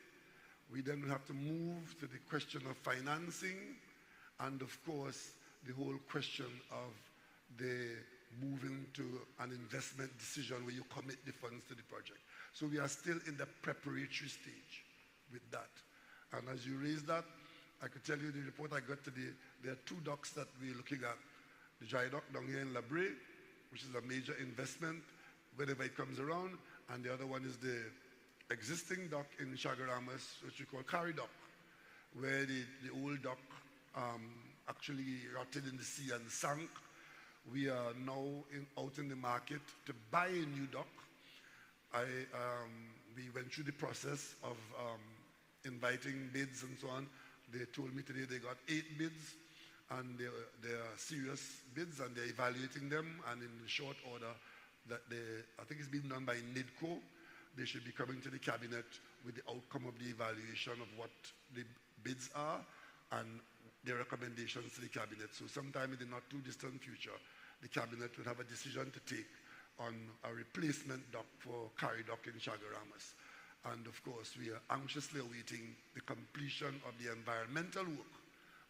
we then will have to move to the question of financing and, of course, the whole question of the moving to an investment decision where you commit the funds to the project. So we are still in the preparatory stage with that. And as you raise that, I could tell you the report I got today, there are 2 docks that we're looking at. The dry dock down here in La Brea, which is a major investment whenever it comes around, and the other one is the existing dock in Chaguaramas, which we call Carry Dock, where the old dock actually rotted in the sea and sank. We are now out in the market to buy a new dock. We went through the process of inviting bids and so on. They told me today they got 8 bids, and they are serious bids, and they're evaluating them, and in short order, that I think it's being done by NIDCO. They should be coming to the cabinet with the outcome of the evaluation of what the bids are and their recommendations to the cabinet. So sometime in the not too distant future, the cabinet will have a decision to take on a replacement dock for Carry Dock in Chaguaramas. And of course, we are anxiously awaiting the completion of the environmental work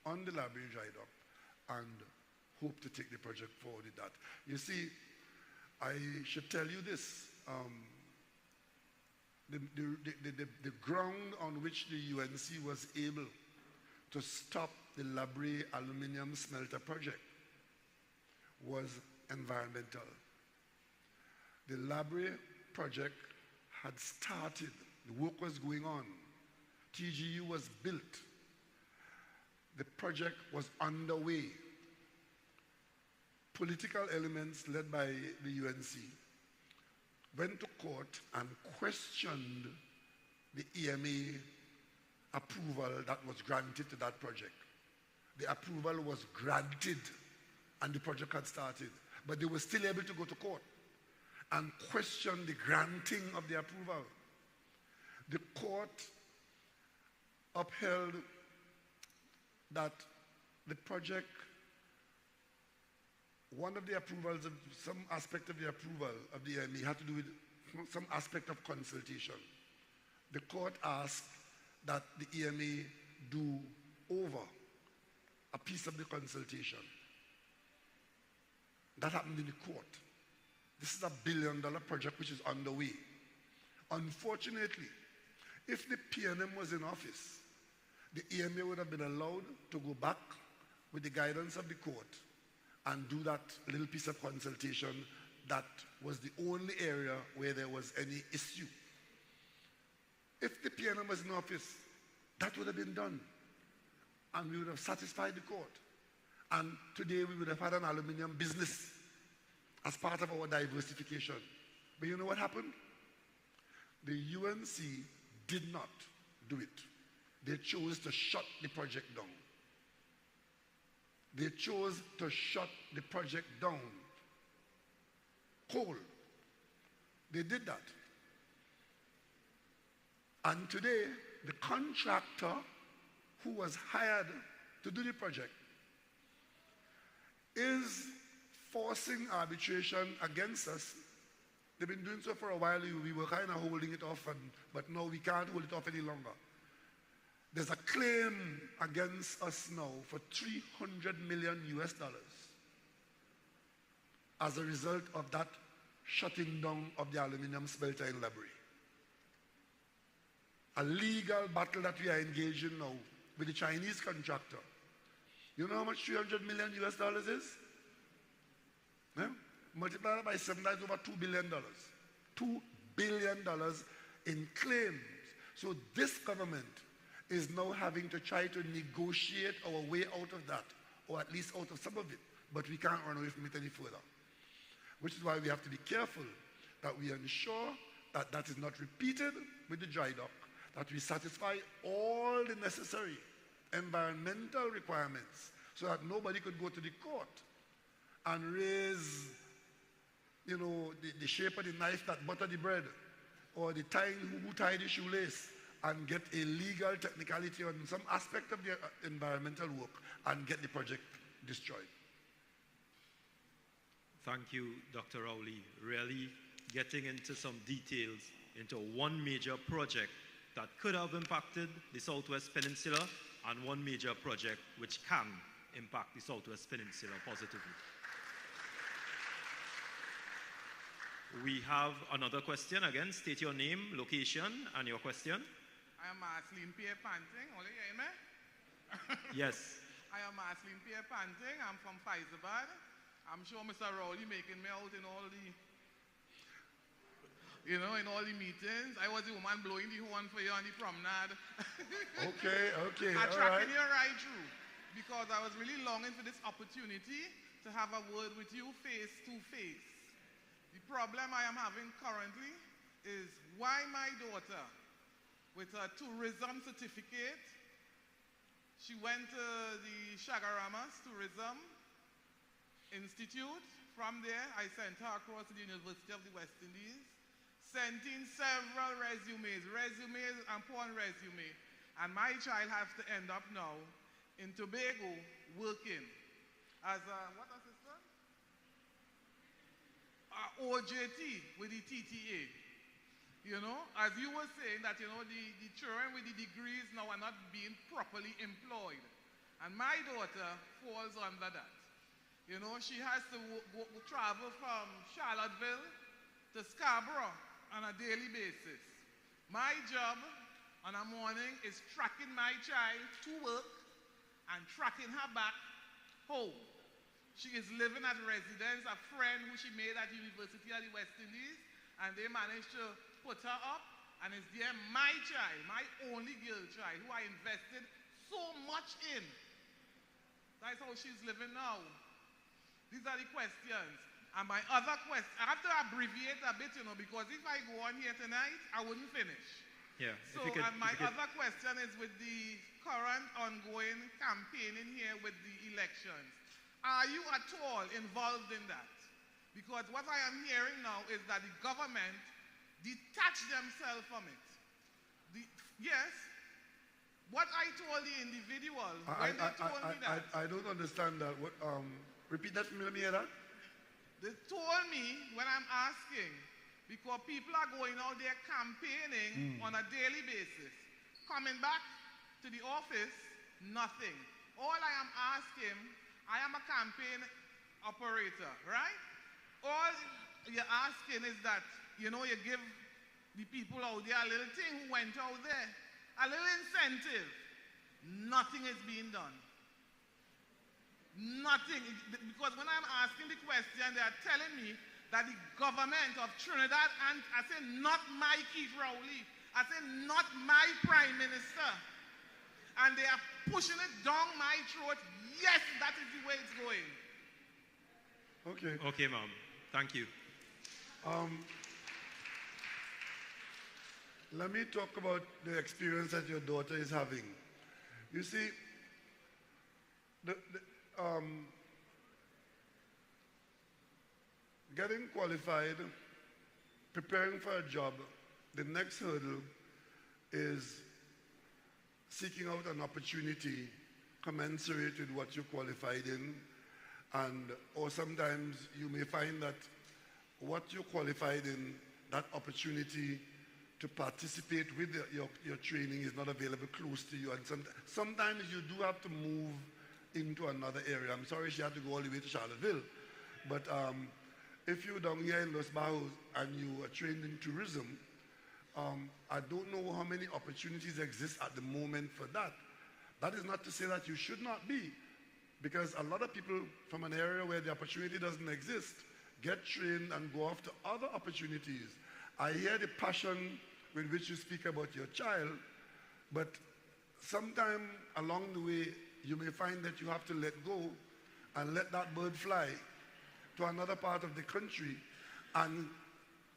on the La Brea Dry Dock and hope to take the project forward with that. You see, I should tell you this. The ground on which the UNC was able to stop the La Brea aluminium smelter project was environmental. The La Brea project had started, the work was going on, TGU was built, the project was underway. Political elements led by the UNC went to court and questioned the EMA approval that was granted to that project. The approval was granted and the project had started, but they were still able to go to court and question the granting of the approval. The court upheld that the project, one of the approvals, of some aspect of the approval of the EMA had to do with some aspect of consultation. The court asked that the EMA do over a piece of the consultation. That happened in the court. This is a $1 billion project which is underway. Unfortunately, if the PNM was in office, the EMA would have been allowed to go back with the guidance of the court and do that little piece of consultation that was the only area where there was any issue. If the PNM was in office, that would have been done. And we would have satisfied the court. And today we would have had an aluminium business as part of our diversification. But you know what happened? The UNC did not do it. They chose to shut the project down. They chose to shut the project down. Cold. They did that. And today, the contractor who was hired to do the project is forcing arbitration against us. They've been doing so for a while. We were kind of holding it off, but now we can't hold it off any longer. There's a claim against us now for $300 million as a result of that shutting down of the aluminium smelter in La Brea. A legal battle that we are engaged in now with the Chinese contractor. You know how much $300 million is? Yeah? Multiply that by 7, that's over $2 billion. $2 billion in claims. So this government is now having to try to negotiate our way out of that, or at least out of some of it, but we can't run away from it any further. Which is why we have to be careful that we ensure that that is not repeated with the dry dock, that we satisfy all the necessary environmental requirements so that nobody could go to the court and raise, you know, the shape of the knife that buttered the bread, or the tying who tied the shoelace, and get a legal technicality on some aspect of the environmental work and get the project destroyed. Thank you, Dr. Rowley. Really getting into some details into one major project that could have impacted the Southwest Peninsula and one major project which can impact the Southwest Peninsula positively. We have another question. Again, state your name, location, and your question. I am Marceline Pierre Panting. Only hear me? Yes. I am Marceline Pierre Panting. I'm from Faizabad. I'm sure Mr. Rowley making me out in all the, in all the meetings. I was the woman blowing the horn for you on the promenade. Okay, I'm all tracking right. you right through because I was really longing for this opportunity to have a word with you face to face. The problem I am having currently is why my daughter, with her tourism certificate, she went to the Shagaramas Tourism Institute. From there, I sent her across to the University of the West Indies, sent in several resumes upon resume. And my child has to end up now in Tobago working as a, what assistant? OJT with the TTA. As you were saying that, the children with the degrees now are not being properly employed. And my daughter falls under that. She has to travel from Charlottesville to Scarborough on a daily basis. My job on a morning is tracking my child to work and tracking her back home. She is living at residence, a friend who she made at University of the West Indies, and they managed to put her up, and it's there my child, my only girl child, who I invested so much in. That's how she's living now. These are the questions. And my other question, I have to abbreviate a bit, because if I go on here tonight, I wouldn't finish. Yeah. So, my other question is with the current ongoing campaigning here with the elections. Are you at all involved in that? Because what I am hearing now is that the government detached themselves from it. Yes, what I told the individual, when they told me that. I don't understand that. Repeat that for me, let me hear that. They told me when I'm asking, because people are going out there campaigning on a daily basis. Coming back to the office, nothing. All I am asking, I am a campaign operator, right? All you're asking is that, you give the people out there a little thing who went out there, a little incentive. Nothing is being done. Nothing. Because when I'm asking the question, they are telling me that the government of Trinidad, and I say not my Keith Rowley, I say not my prime minister, and they are pushing it down my throat. Yes, that is the way it's going. Okay. Okay, ma'am. Thank you. Let me talk about the experience that your daughter is having. You see, getting qualified, preparing for a job, the next hurdle is seeking out an opportunity commensurate with what you qualified in, or sometimes you may find that what you qualified in, that opportunity to participate with your training is not available close to you, and sometimes you do have to move into another area. I'm sorry she had to go all the way to Charlottesville, but if you're down here in Los Bajos and you are trained in tourism, I don't know how many opportunities exist at the moment for that. That is not to say that you should not be, because a lot of people from an area where the opportunity doesn't exist get trained and go off to other opportunities. I hear the passion with which you speak about your child, but sometime along the way, you may find that you have to let go and let that bird fly to another part of the country and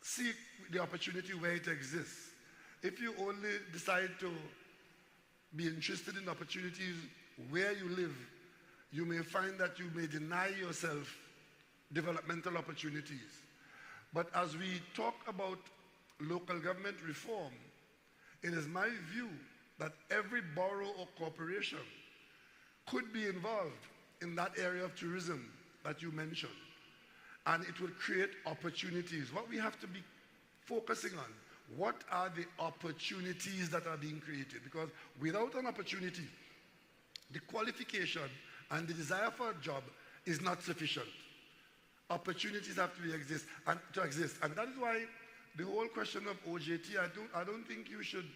seek the opportunity where it exists. If you only decide to be interested in opportunities where you live, you may find that you may deny yourself developmental opportunities. But as we talk about local government reform, it is my view that every borough or corporation could be involved in that area of tourism that you mentioned. and it will create opportunities. What we have to be focusing on, what are the opportunities that are being created? Because without an opportunity, the qualification and the desire for a job is not sufficient. Opportunities have to exist, and that is why the whole question of OJT, I don't think you should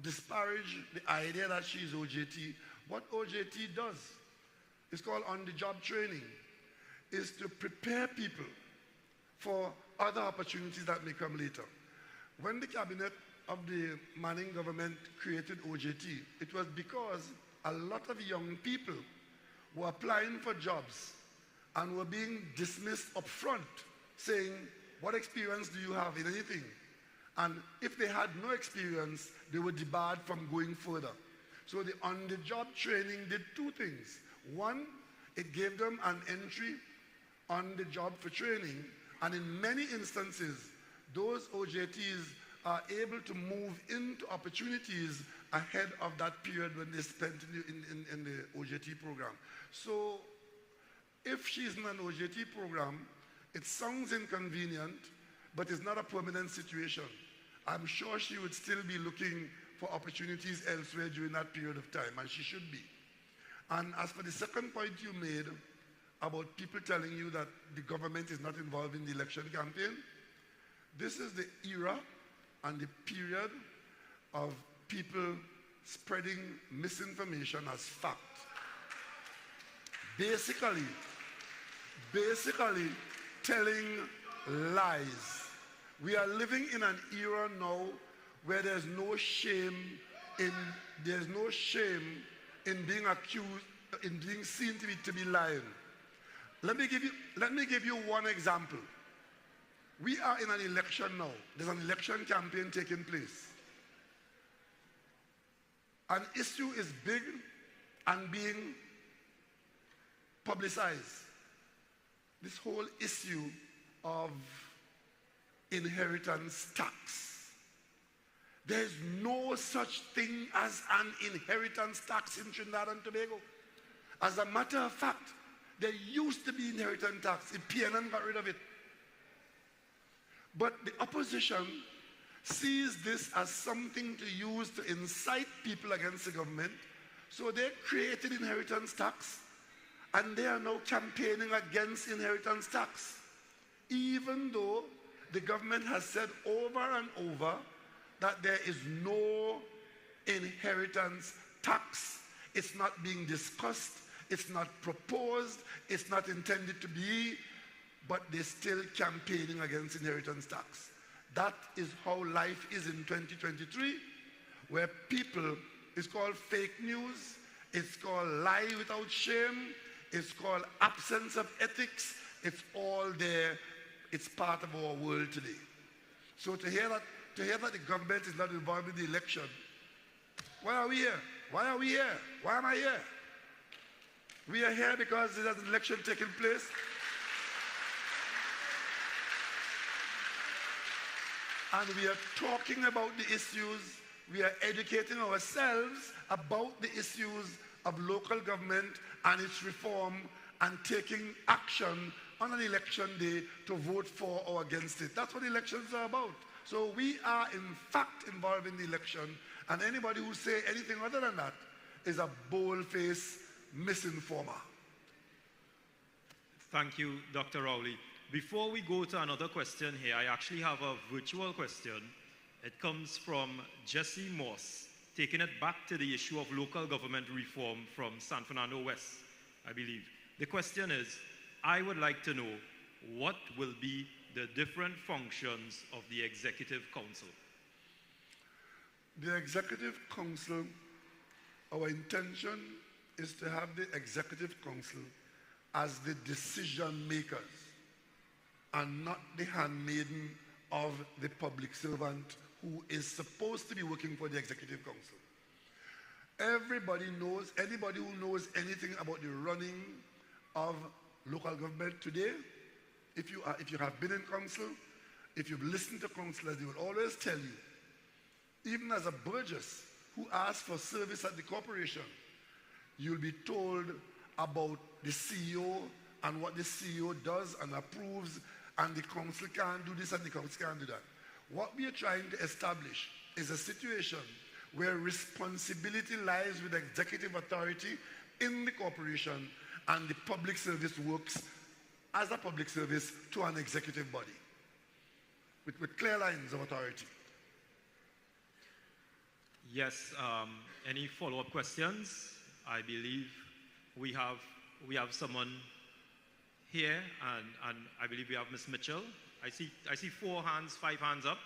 disparage the idea that she's OJT. What OJT does, it's called on-the-job training, is to prepare people for other opportunities that may come later. When the cabinet of the Manning government created OJT, it was because a lot of young people were applying for jobs and were being dismissed up front, saying, what experience do you have in anything? And if they had no experience, they were debarred from going further. So the on-the-job training did two things. One, it gave them an entry on the job for training, and in many instances, those OJTs are able to move into opportunities ahead of that period when they spent in the OJT program. So if she's in an OJT program, it sounds inconvenient, but it's not a permanent situation. I'm sure she would still be looking for opportunities elsewhere during that period of time, and she should be. And as for the second point you made about people telling you that the government is not involved in the election campaign, this is the era and the period of people spreading misinformation as fact. Basically telling lies. We are living in an era now where there's no shame in being accused, in being seen to be lying. Let me give you one example. We are in an election now. There's an election campaign taking place. An issue is big and being publicized. This whole issue of inheritance tax. There's no such thing as an inheritance tax in Trinidad and Tobago. As a matter of fact, there used to be inheritance tax. The PNM got rid of it. But the opposition sees this as something to use to incite people against the government. So they created inheritance tax, and they are now campaigning against inheritance tax. Even though the government has said over and over that there is no inheritance tax. It's not being discussed, it's not proposed, it's not intended to be, but they're still campaigning against inheritance tax. That is how life is in 2023, where people, it's called fake news, it's called lie without shame, it's called absence of ethics, it's all there, it's part of our world today. So to hear that the government is not involved in the election, why are we here? Why are we here? Why am I here? We are here because there's an election taking place. And we are talking about the issues, we are educating ourselves about the issues of local government and its reform, and taking action on an election day to vote for or against it. That's what elections are about. So we are in fact involved in the election, and anybody who say anything other than that is a bold-faced misinformer. Thank you, Dr. Rowley. Before we go to another question here, I actually have a virtual question. It comes from Jesse Moss, taking it back to the issue of local government reform from San Fernando West, I believe. The question is, I would like to know what will be the different functions of the Executive Council. The Executive Council, our intention is to have the Executive Council as the decision makers and not the handmaiden of the public servant who is supposed to be working for the Executive Council. Everybody knows, anybody who knows anything about the running of local government today, if you have been in council, if you've listened to councillors, they will always tell you, even as a burgess who asks for service at the corporation, you'll be told about the CEO and what the CEO does and approves, and the council can't do this and the council can't do that. What we are trying to establish is a situation where responsibility lies with executive authority in the corporation, and the public service works as a public service to an executive body with clear lines of authority. Yes, any follow-up questions? I believe we have someone here, and I believe we have Ms. Mitchell. I see 4 hands, 5 hands up.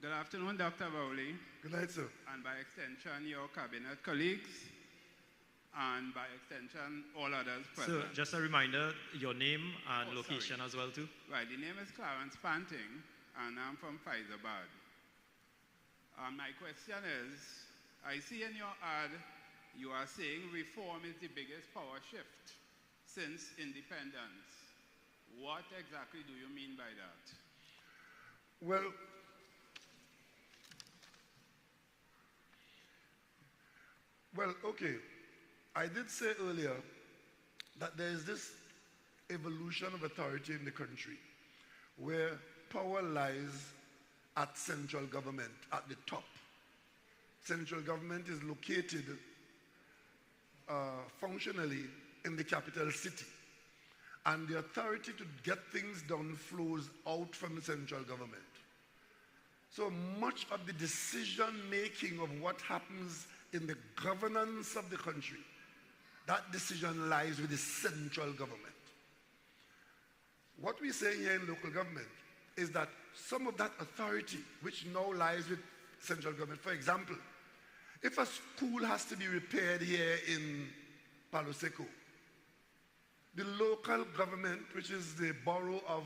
Good afternoon, Dr. Rowley. Good night, sir. And by extension, your cabinet colleagues, and by extension, all others present. So, just a reminder, your name and location as well, too. Right, the name is Clarence Panting, and I'm from Faizabad. My question is, I see in your ad, you are saying reform is the biggest power shift since independence. What exactly do you mean by that? Well, okay. I did say earlier that there is this evolution of authority in the country where power lies at central government, at the top. Central government is located functionally in the capital city. And the authority to get things done flows out from the central government. So much of the decision making of what happens in the governance of the country, that decision lies with the central government. What we're saying here in local government is that some of that authority, which now lies with central government, for example, if a school has to be repaired here in Palo Seco, the local government, which is the borough of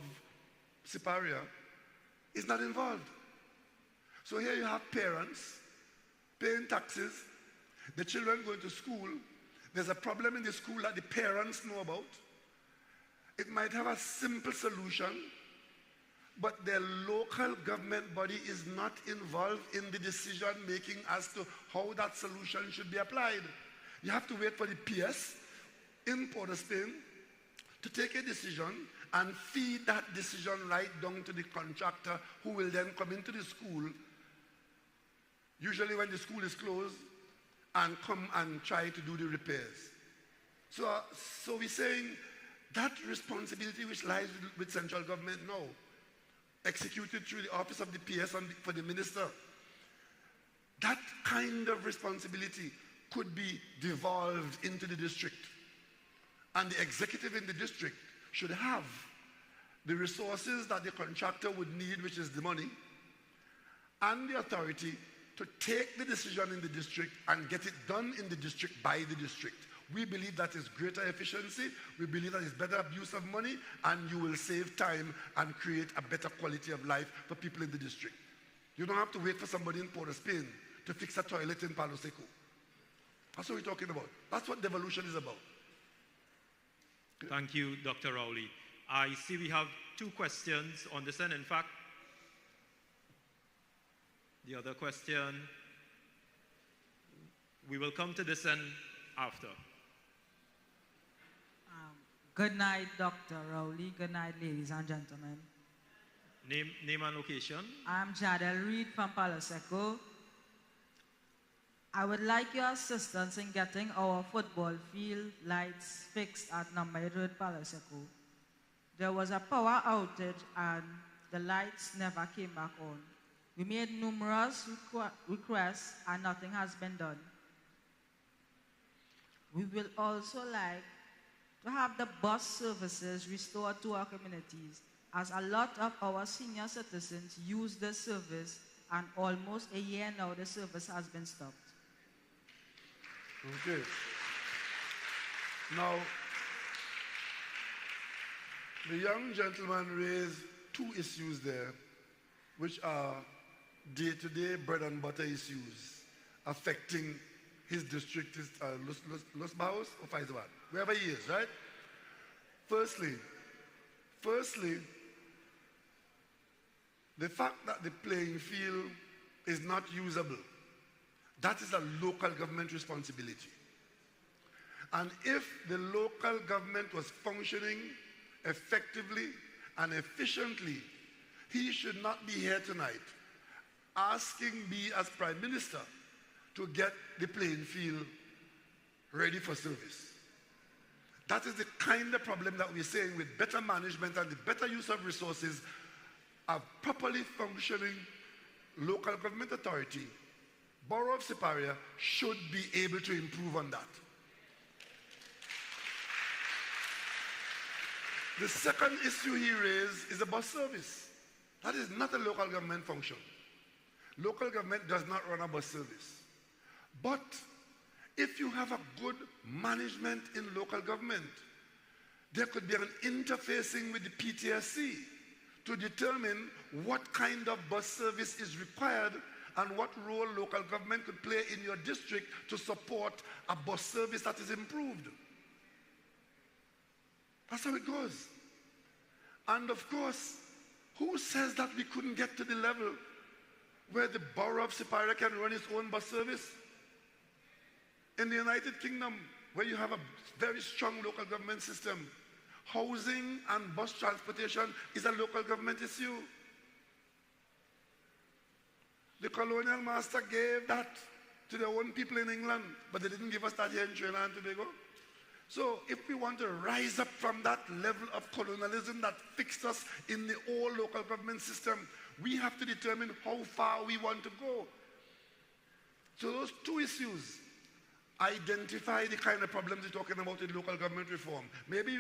Siparia, is not involved. So here you have parents paying taxes, the children going to school, there's a problem in the school that the parents know about. It might have a simple solution, but their local government body is not involved in the decision making as to how that solution should be applied. You have to wait for the PS in Port of Spain to take a decision and feed that decision right down to the contractor, who will then come into the school, usually when the school is closed, and come and try to do the repairs. So we're saying that responsibility which lies with central government now, executed through the office of the PS for the minister, that kind of responsibility could be devolved into the district. And the executive in the district should have the resources that the contractor would need, which is the money, and the authority to take the decision in the district and get it done in the district by the district. We believe that is greater efficiency, we believe that is better use of money, and you will save time and create a better quality of life for people in the district. You don't have to wait for somebody in Port of Spain to fix a toilet in Palo Seco. That's what we're talking about. That's what devolution is about. Thank you, Dr. Rowley. I see we have 2 questions on this end. In fact, the other question, we will come to this end after. Good night, Dr. Rowley. Good night, ladies and gentlemen. Name and location. I'm Jadel Reed from Palo Seco. I would like your assistance in getting our football field lights fixed at number 8 Road, Palo Seco. There was a power outage and the lights never came back on. We made numerous requests and nothing has been done. We will also like to have the bus services restored to our communities, as a lot of our senior citizens use the service, and almost a year now the service has been stopped. Okay. Now, the young gentleman raised 2 issues there, which are day-to-day bread and butter issues affecting his district, Los Baos or Faizabad, wherever he is, right? Firstly, The fact that the playing field is not usable, that is a local government responsibility. And if the local government was functioning effectively and efficiently, he should not be here tonight asking me as Prime Minister to get the playing field ready for service. That is the kind of problem that we're saying with better management and the better use of resources, a properly functioning local government authority, Borough of Siparia should be able to improve on that. The second issue he raised is the bus service. That is not a local government function. Local government does not run a bus service. But if you have a good management in local government, there could be an interfacing with the PTSC to determine what kind of bus service is required and what role local government could play in your district to support a bus service that is improved. That's how it goes. And of course, who says that we couldn't get to the level where the Borough of Siparia can run its own bus service? In the United Kingdom, where you have a very strong local government system, housing and bus transportation is a local government issue. The colonial master gave that to their own people in England, but they didn't give us that here in Trinidad and Tobago. So if we want to rise up from that level of colonialism that fixed us in the old local government system, we have to determine how far we want to go. So those two issues identify the kind of problems we're talking about in local government reform. Maybe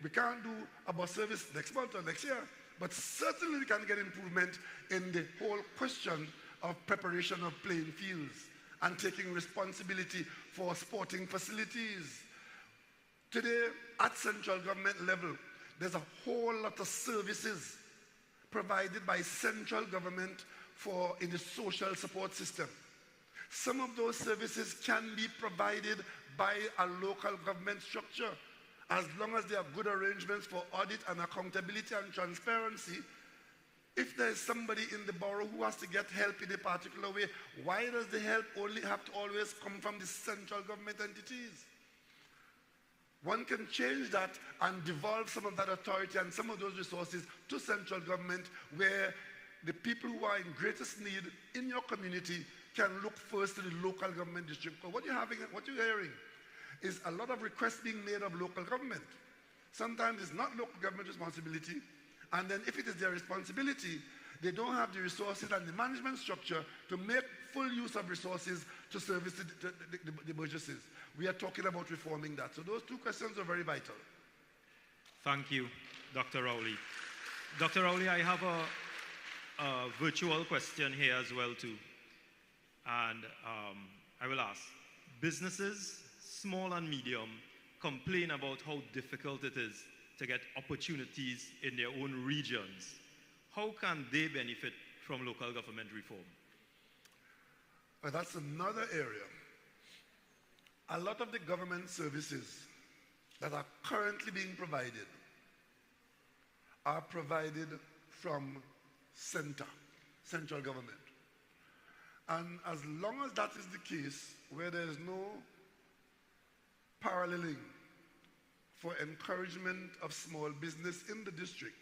we can't do a bus service next month or next year, but certainly we can get improvement in the whole question of preparation of playing fields and taking responsibility for sporting facilities. Today, at central government level, there's a whole lot of services provided by central government in the social support system. Some of those services can be provided by a local government structure as long as there are good arrangements for audit and accountability and transparency. If there is somebody in the borough who has to get help in a particular way, why does the help only have to always come from the central government entities? One can change that and devolve some of that authority and some of those resources to central government, where the people who are in greatest need in your community can look first to the local government district. But what you're hearing is a lot of requests being made of local government. Sometimes it's not local government responsibility, and then if it is their responsibility, they don't have the resources and the management structure to make full use of resources to service the burgesses. We are talking about reforming that. So those two questions are very vital. Thank you, Dr. Rowley. Dr. Rowley, I have a virtual question here as well too. And I will ask, businesses, small and medium, complain about how difficult it is to get opportunities in their own regions. How can they benefit from local government reform? Well, that's another area. A lot of the government services that are currently being provided are provided from central government. And as long as that is the case, where there is no paralleling for encouragement of small business in the district,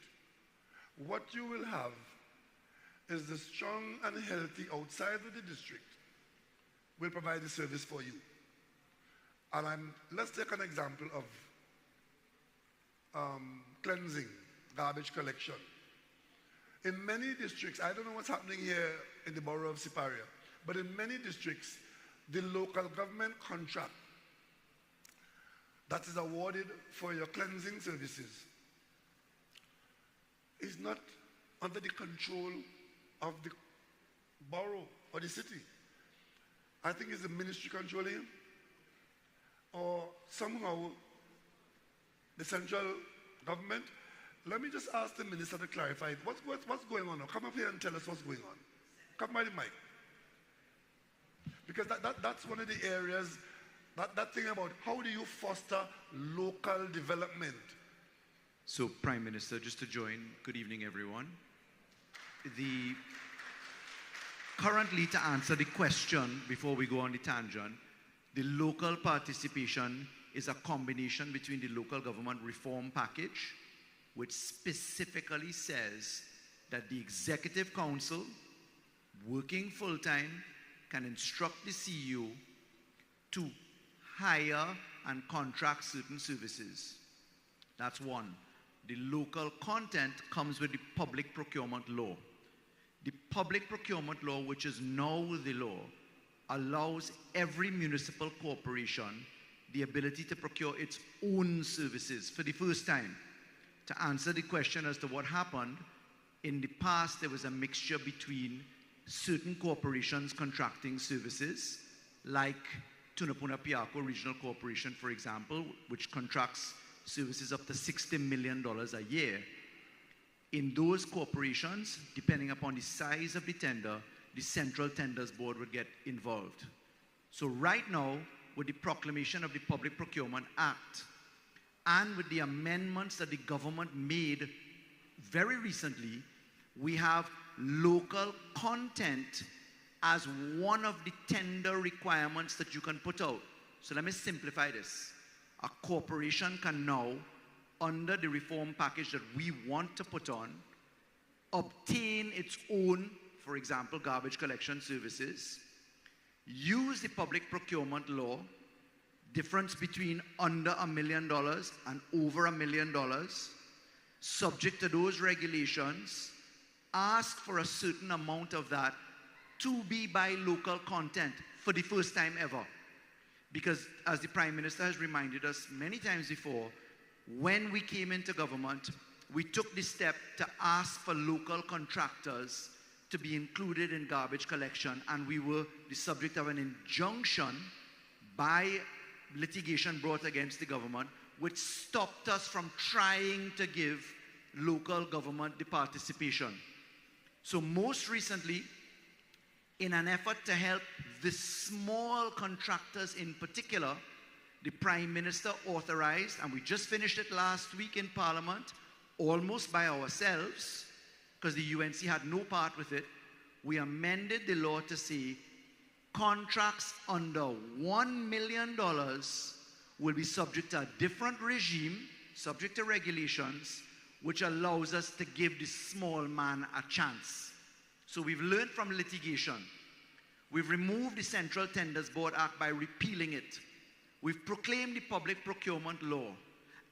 what you will have is the strong and healthy outside of the district will provide the service for you. And let's take an example of cleansing, garbage collection. In many districts, I don't know what's happening here in the borough of Siparia, but in many districts, the local government contract that is awarded for your cleansing services is not under the control of the borough or the city. I think it's the ministry controlling it, or somehow the central government. Let me just ask the minister to clarify it. What's going on now? Come up here and tell us what's going on. Come by the mic. Because that's one of the areas, that thing about how do you foster local development. So, Prime Minister, just to join, good evening, everyone. currently, to answer the question before we go on the tangent, the local participation is a combination between the local government reform package, which specifically says that the Executive Council, working full-time, can instruct the CEO to hire and contract certain services. That's one. The local content comes with the public procurement law. The public procurement law, which is now the law, allows every municipal corporation the ability to procure its own services for the first time. To answer the question as to what happened, in the past there was a mixture between certain corporations contracting services, like Tunapuna Piako Regional Corporation, for example, which contracts services up to $60 million a year. In those corporations, depending upon the size of the tender, the Central Tenders Board would get involved. So right now, with the proclamation of the Public Procurement Act, and with the amendments that the government made very recently, we have local content as one of the tender requirements that you can put out. So let me simplify this. A corporation can now, under the reform package that we want to put on, obtain its own, for example, garbage collection services, use the public procurement law, difference between under $1 million and over $1 million, subject to those regulations, ask for a certain amount of that to be by local content for the first time ever. Because as the Prime Minister has reminded us many times before, when we came into government, we took the step to ask for local contractors to be included in garbage collection, and we were the subject of an injunction by litigation brought against the government, which stopped us from trying to give local government the participation. So most recently, in an effort to help the small contractors in particular, the Prime Minister authorized, and we just finished it last week in Parliament, almost by ourselves, because the UNC had no part with it, we amended the law to say contracts under $1 million will be subject to a different regime, subject to regulations, which allows us to give the small man a chance. So we've learned from litigation. We've removed the Central Tenders Board Act by repealing it. We've proclaimed the public procurement law.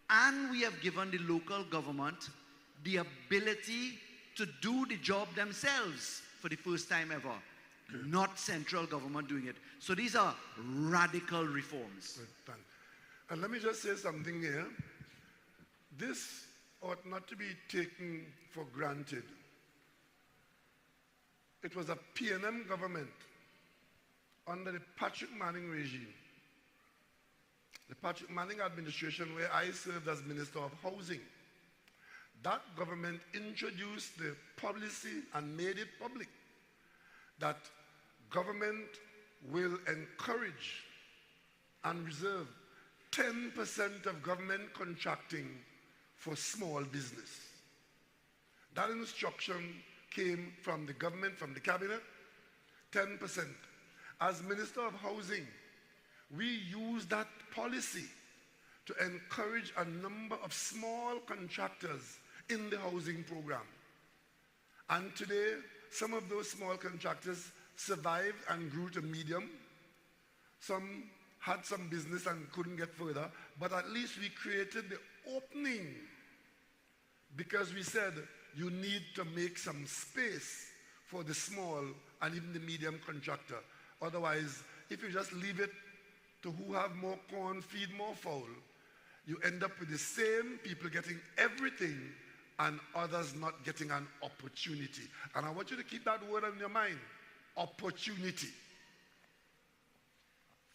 And we have given the local government the ability to do the job themselves for the first time ever. Not central government doing it. So these are radical reforms. And let me just say something here. This ought not to be taken for granted. It was a PNM government under the Patrick Manning regime, the Patrick Manning administration, where I served as Minister of Housing. That government introduced the policy and made it public that government will encourage and reserve 10% of government contracting for small business. That instruction came from the government, from the cabinet, 10%. As Minister of Housing, we used that policy to encourage a number of small contractors in the housing program. And today, some of those small contractors survived and grew to medium. Some had some business and couldn't get further, but at least we created the opening because we said you need to make some space for the small and even the medium contractor. Otherwise, if you just leave it to who have more corn, feed more fowl, you end up with the same people getting everything and others not getting an opportunity. And I want you to keep that word in your mind, opportunity.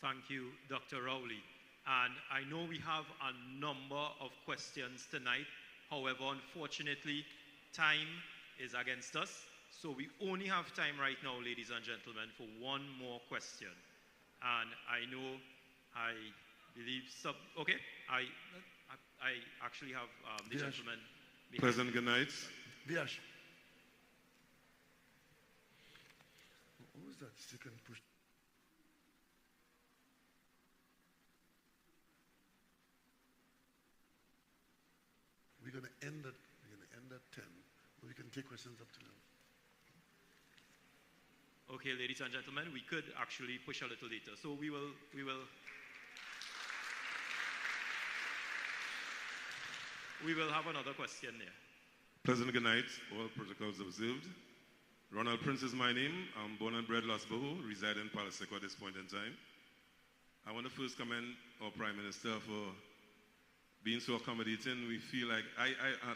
Thank you, Dr. Rowley. And I know we have a number of questions tonight. However, unfortunately, time is against us. So we only have time right now, ladies and gentlemen, for one more question. And I know, I believe, I actually have the gentleman behind. Pleasant good night. Viash. Who's that? You can push. We're going to end at 10. We can take questions up to now. Okay, ladies and gentlemen, we could actually push a little later. So we will have another question there. Pleasant good night, all protocols observed. Ronald Prince is my name. I'm born and bred Las Boho, reside in Palo Seco at this point in time. I want to first commend our Prime Minister for being so accommodating. We feel like, I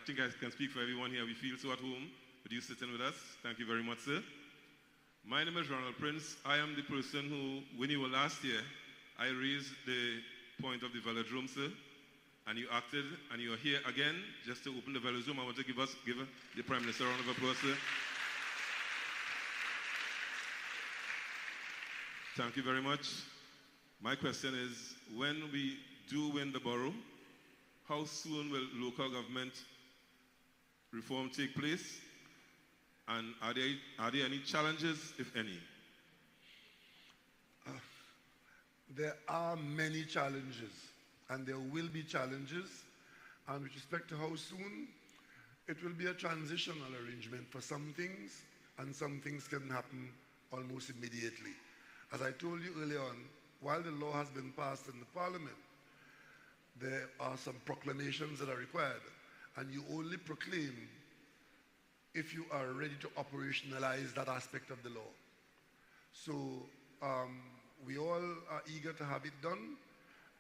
think I can speak for everyone here, we feel so at home with you sitting with us. Thank you very much, sir. My name is Ronald Prince. I am the person who, when you were last here, I raised the point of the velodrome, sir, and you acted, and you are here again just to open the velodrome. I want to give the Prime Minister a round of applause, sir. Thank you very much. My question is, when we do win the borough, how soon will local government reform take place? And are there any challenges, if any? There are many challenges, and there will be challenges. And with respect to how soon, it will be a transitional arrangement for some things, and some things can happen almost immediately. As I told you earlier on, while the law has been passed in the Parliament, there are some proclamations that are required, and you only proclaim if you are ready to operationalize that aspect of the law. So we all are eager to have it done,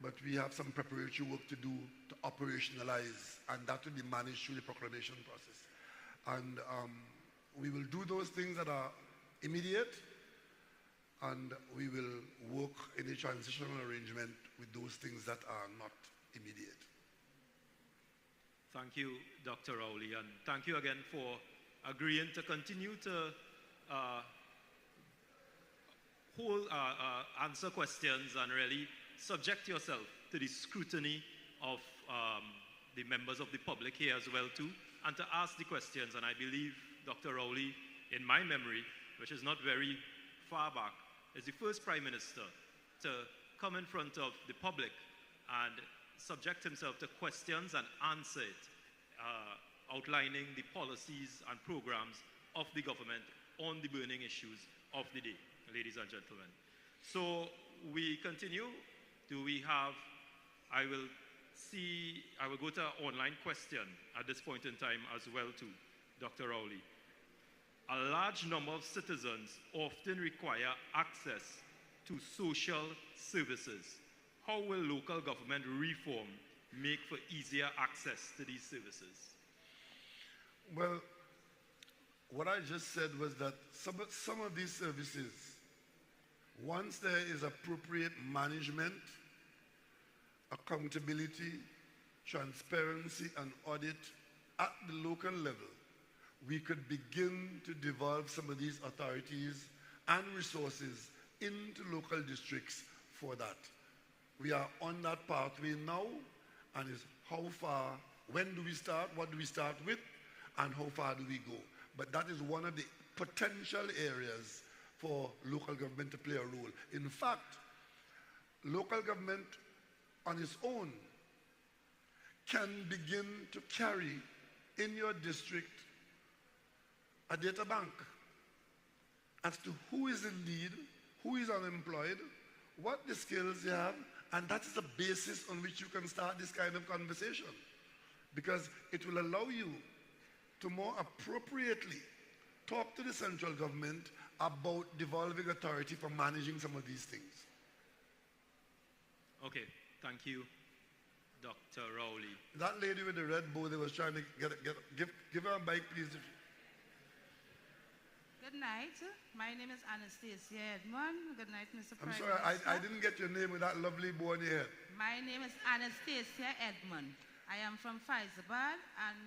but we have some preparatory work to do to operationalize, and that will be managed through the proclamation process. And we will do those things that are immediate, and we will work in a transitional arrangement with those things that are not immediate. Thank you, Dr. Rowley, and thank you again for agreeing to continue to answer questions and really subject yourself to the scrutiny of the members of the public here as well too, and to ask the questions. And I believe Dr. Rowley, in my memory, which is not very far back, is the first Prime Minister to come in front of the public and subject himself to questions and answer it, outlining the policies and programs of the government on the burning issues of the day, ladies and gentlemen. So we continue. Do we have, I will go to an online question at this point in time as well too, Dr. Rowley. A large number of citizens often require access to social services. How will local government reform make for easier access to these services? Well, what I just said was that some of these services, once there is appropriate management, accountability, transparency, and audit at the local level, we could begin to devolve some of these authorities and resources into local districts for that. We are on that pathway now, and it's how far, when do we start, what do we start with, and how far do we go? But that is one of the potential areas for local government to play a role. In fact, local government on its own can begin to carry in your district a data bank as to who is in need, who is unemployed, what the skills you have, and that is the basis on which you can start this kind of conversation. Because it will allow you to more appropriately talk to the central government about devolving authority for managing some of these things. Okay, thank you, Dr. Rowley. That lady with the red bow, they was trying to give her a mic, please. Good night. My name is Anastasia Edmond. Good night, Mr. I'm Prime sorry, Minister. I didn't get your name with that lovely bow on your head. My name is Anastasia Edmond. I am from Faizabad, and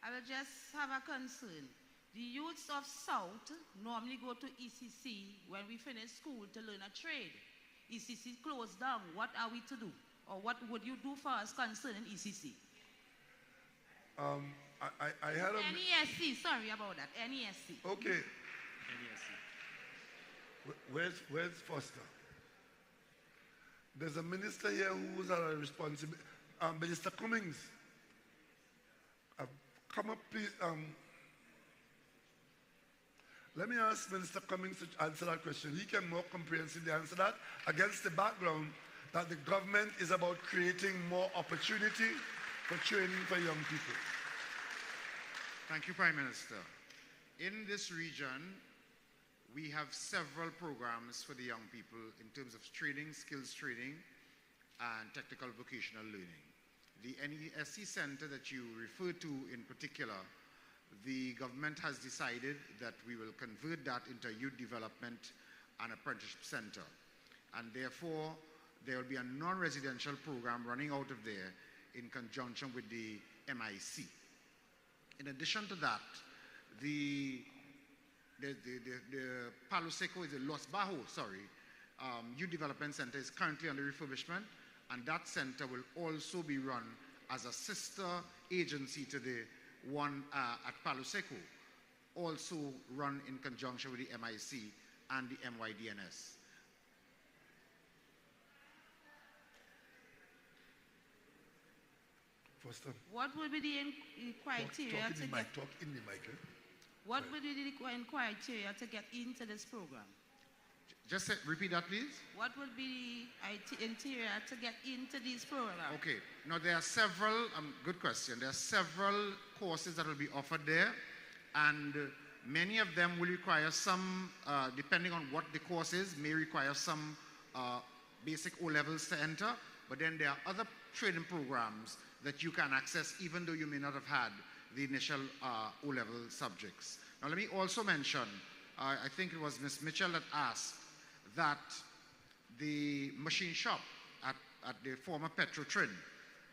I will just have a concern. The youths of South normally go to ECC when we finish school to learn a trade. ECC closed down. What are we to do? Or what would you do for us concerning ECC? I had a... NESC, sorry about that, NESC. Okay. Where's Foster? There's a minister here who's a responsible. Minister Cummings. Come up, please. Let me ask Minister Cummings to answer that question. He can more comprehensively answer that against the background that the government is about creating more opportunity for training for young people. Thank you, Prime Minister. In this region, we have several programs for the young people in terms of training, skills training, and technical vocational learning. The NESC Center that you referred to in particular, the government has decided that we will convert that into a youth development and apprenticeship center. And therefore, there will be a non-residential program running out of there in conjunction with the MIC. In addition to that, the Palo Seco is a Los Bajos, Youth Development Center is currently under refurbishment, and that center will also be run as a sister agency to the one at Palo Seco, also run in conjunction with the MIC and the MYDNS. Foster. What would be the criteria to get... Talk in the mic. What would be the criteria to get into this program? Just repeat that, please. What would be the criteria to get into these programs? Okay. Now, there are several, good question. There are several courses that will be offered there, and many of them will require some, depending on what the course is, may require some basic O-levels to enter, but then there are other training programs that you can access even though you may not have had the initial O-level subjects. Now, let me also mention, I think it was Ms. Mitchell that asked that the machine shop at the former Petrotrin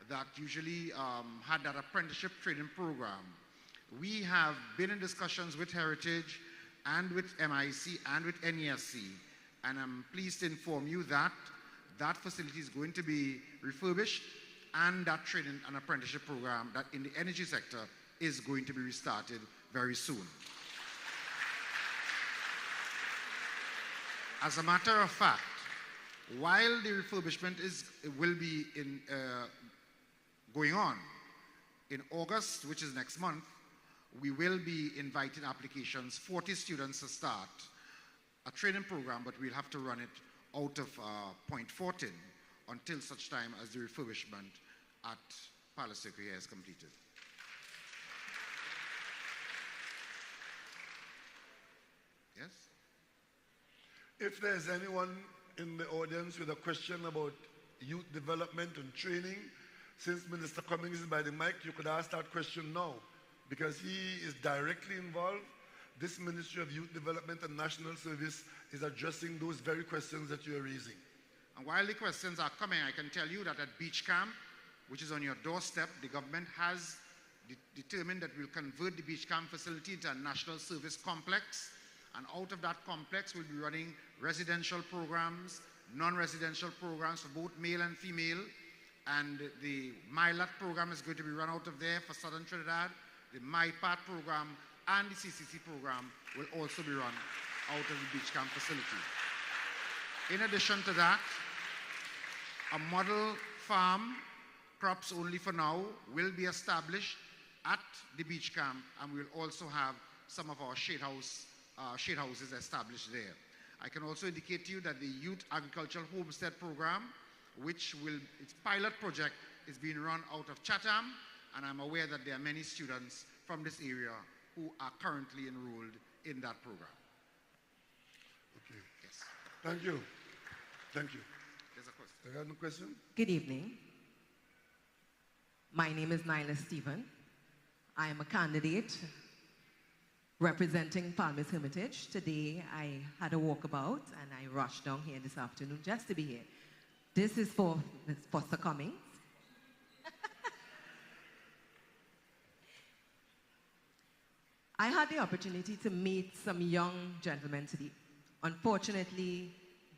that usually had that apprenticeship training program, we have been in discussions with Heritage and with MIC and with NESC, and I'm pleased to inform you that that facility is going to be refurbished, and that training and apprenticeship program that in the energy sector is going to be restarted very soon. As a matter of fact, while the refurbishment will be going on, in August, which is next month, we will be inviting applications, 40 students to start a training program, but we'll have to run it out of Point Fortin until such time as the refurbishment at Palo Seco is completed. Yes? If there's anyone in the audience with a question about youth development and training, since Minister Cummings is by the mic, you could ask that question now, because he is directly involved. This Ministry of Youth Development and National Service is addressing those very questions that you are raising. And while the questions are coming, I can tell you that at Beach Camp, which is on your doorstep, the government has determined that we'll convert the Beach Camp facility into a national service complex. And out of that complex, we'll be running residential programs, non-residential programs for both male and female. And the MyLAT program is going to be run out of there for Southern Trinidad. The MyPAT program and the CCC program will also be run out of the Beach Camp facility. In addition to that, a model farm, crops only for now, will be established at the Beach Camp, and we'll also have some of our shade houses established there. I can also indicate to you that the Youth Agricultural Homestead Program, which its pilot project is being run out of Chatham, and I'm aware that there are many students from this area who are currently enrolled in that program. Okay. Yes. Thank you. Thank you. There's a question. I got no question? Good evening. My name is Nyla Stephen. I am a candidate representing Palmer's Hermitage. Today I had a walkabout and I rushed down here this afternoon just to be here. This is for Ms. Foster Cummings. I had the opportunity to meet some young gentlemen today. Unfortunately,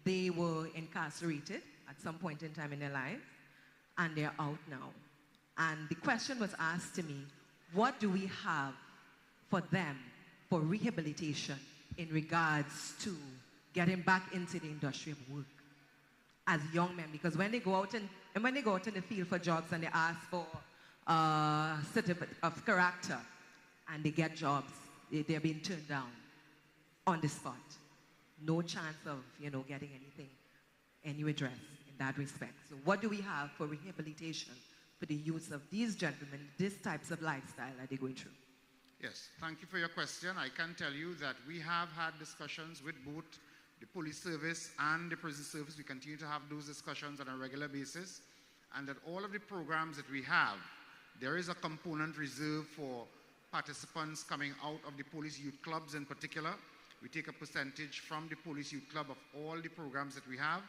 they were incarcerated at some point in time in their lives, and they're out now. And the question was asked to me, what do we have for them for rehabilitation in regards to getting back into the industry of work as young men, because when they go out in the field for jobs and they ask for certificate of character and they get jobs, they're being turned down on the spot. No chance of, getting anything, any redress in that respect. So what do we have for rehabilitation for the use of these gentlemen, these types of lifestyle that they're going through? Yes, thank you for your question. I can tell you that we have had discussions with both the police service and the prison service. We continue to have those discussions on a regular basis, and that all of the programs that we have, there is a component reserved for participants coming out of the police youth clubs in particular. We take a percentage from the police youth club of all the programs that we have.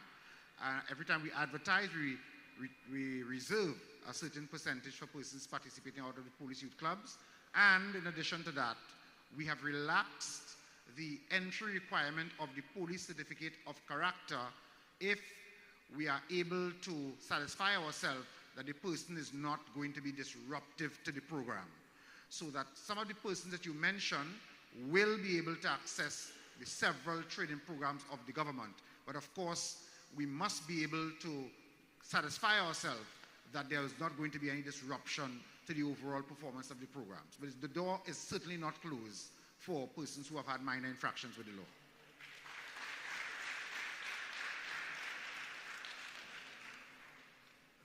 Every time we advertise, we reserve a certain percentage for persons participating out of the police youth clubs. And in addition to that, we have relaxed the entry requirement of the police certificate of character if we are able to satisfy ourselves that the person is not going to be disruptive to the program. So that some of the persons that you mentioned will be able to access the several training programs of the government. But of course, we must be able to satisfy ourselves that there is not going to be any disruption to the overall performance of the programs. But the door is certainly not closed for persons who have had minor infractions with the law.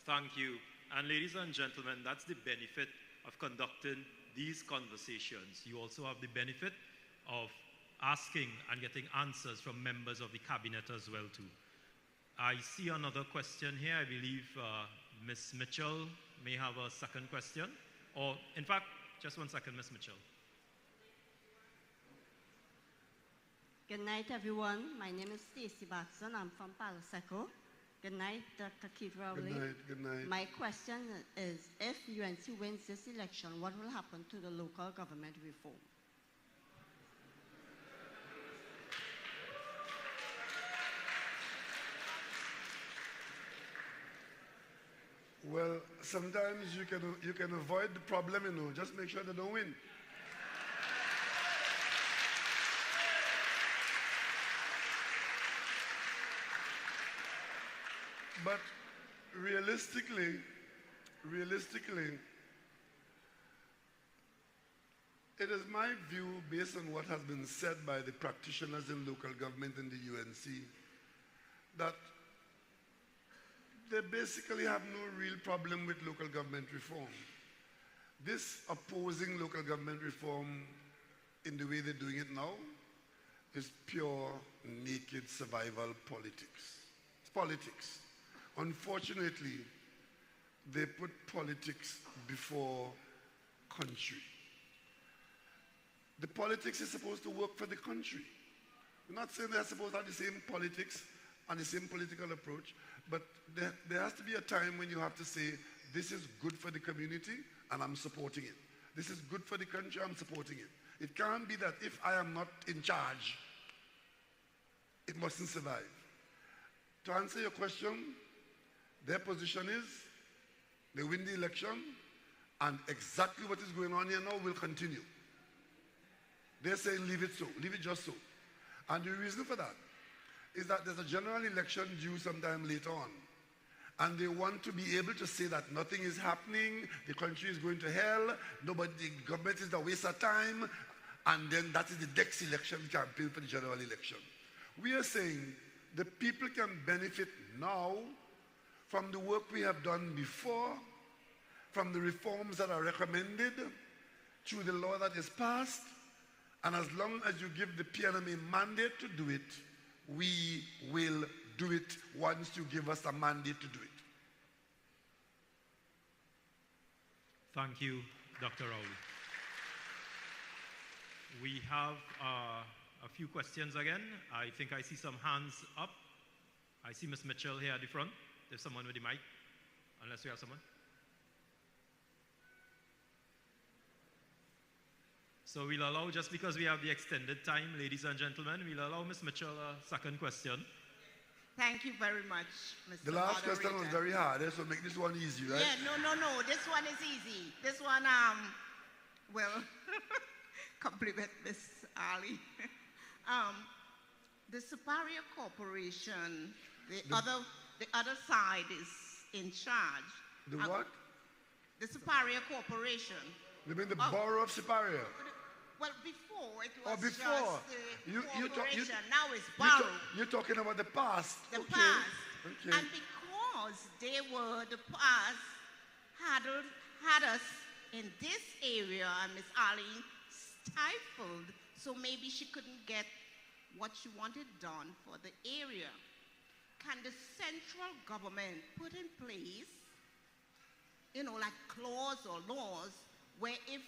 Thank you. And ladies and gentlemen, that's the benefit of conducting these conversations. You also have the benefit of asking and getting answers from members of the cabinet as well too. I see another question here. I believe Ms. Mitchell may have a second question. Or, in fact, just one second, Ms. Mitchell. Good night, everyone. My name is Stacey Batson. I'm from Palo Seco. Good night, Dr. Keith Rowley. Good night, good night. My question is, if UNC wins this election, what will happen to the local government reform? Well, sometimes you can avoid the problem, just make sure they don't win. But realistically, it is my view, based on what has been said by the practitioners in local government in the UNC, that they basically have no real problem with local government reform. This opposing local government reform in the way they're doing it now is pure, naked survival politics. It's politics. Unfortunately, they put politics before country. The politics is supposed to work for the country. We're not saying they're supposed to have the same politics and the same political approach, but there has to be a time when you have to say, this is good for the community and I'm supporting it. This is good for the country, I'm supporting it. It can't be that if I am not in charge, it mustn't survive. To answer your question, their position is they win the election and exactly what is going on here now will continue. They're saying leave it so, leave it just so. And the reason for that is that there's a general election due sometime later on. And they want to be able to say that nothing is happening, the country is going to hell, the government is a waste of time, and then that is the next election campaign for the general election. We are saying the people can benefit now from the work we have done before, from the reforms that are recommended, through the law that is passed, and as long as you give the PNM a mandate to do it, we will do it once you give us a mandate to do it. Thank you, Dr. Rowley. We have a few questions again. I think I see some hands up. I see Ms. Mitchell here at the front. There's someone with the mic, unless we have someone. So we'll allow, just because we have the extended time, ladies and gentlemen, we'll allow Ms. Mitchell a second question. Thank you very much, Mr. The last question was Moderator. very hard, so make this one easy, right? Yeah, no. This one is easy. This one, will compliment Miss Ali. the Superior Corporation, the other side is in charge. The what? The Superior Corporation. You mean the borough of Superior? Well, before it was before. just the corporation. Now it's borough. You're talking about the past. The okay. past. Okay. And because they were the past had us in this area, and Miss Arlene stifled, so maybe she couldn't get what she wanted done for the area. Can the central government put in place, like clause or laws where if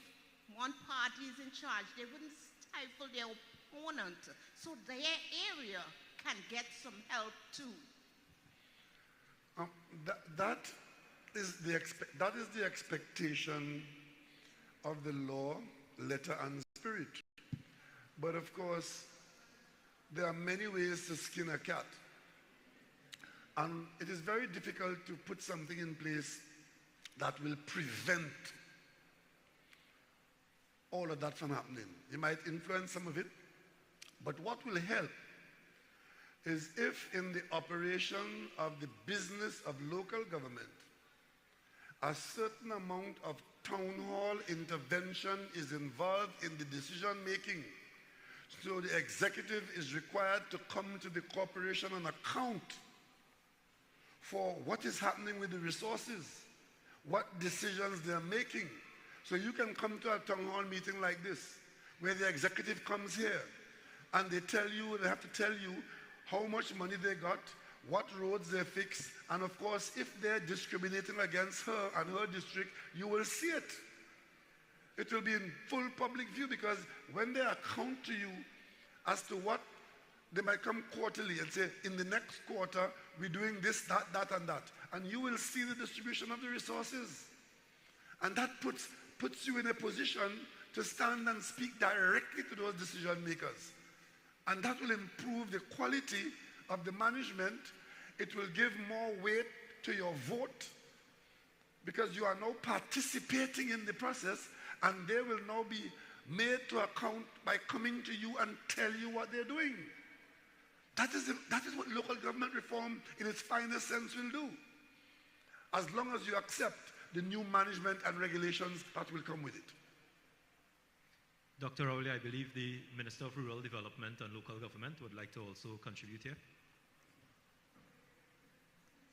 one party is in charge, they wouldn't stifle their opponent, so their area can get some help too? That is the expectation of the law, letter, and spirit. But of course, there are many ways to skin a cat. And it is very difficult to put something in place that will prevent all of that from happening. You might influence some of it, but what will help is if in the operation of the business of local government, a certain amount of town hall intervention is involved in the decision making. So the executive is required to come to the corporation and account for what is happening with the resources, what decisions they're making. So you can come to a town hall meeting like this, where the executive comes here, and they have to tell you how much money they got, what roads they fix, and of course, if they're discriminating against her and her district, you will see it. It will be in full public view, because when they account to you as to what, they might come quarterly and say, in the next quarter, we're doing this, that, and that. And you will see the distribution of the resources. And that puts you in a position to stand and speak directly to those decision makers. And that will improve the quality of the management. It will give more weight to your vote, because you are now participating in the process, and they will now be made to account by coming to you and tell you what they're doing. That is what local government reform in its finest sense will do, as long as you accept the new management and regulations that will come with it. Dr. Rowley, I believe the Minister of Rural Development and Local Government would like to also contribute here.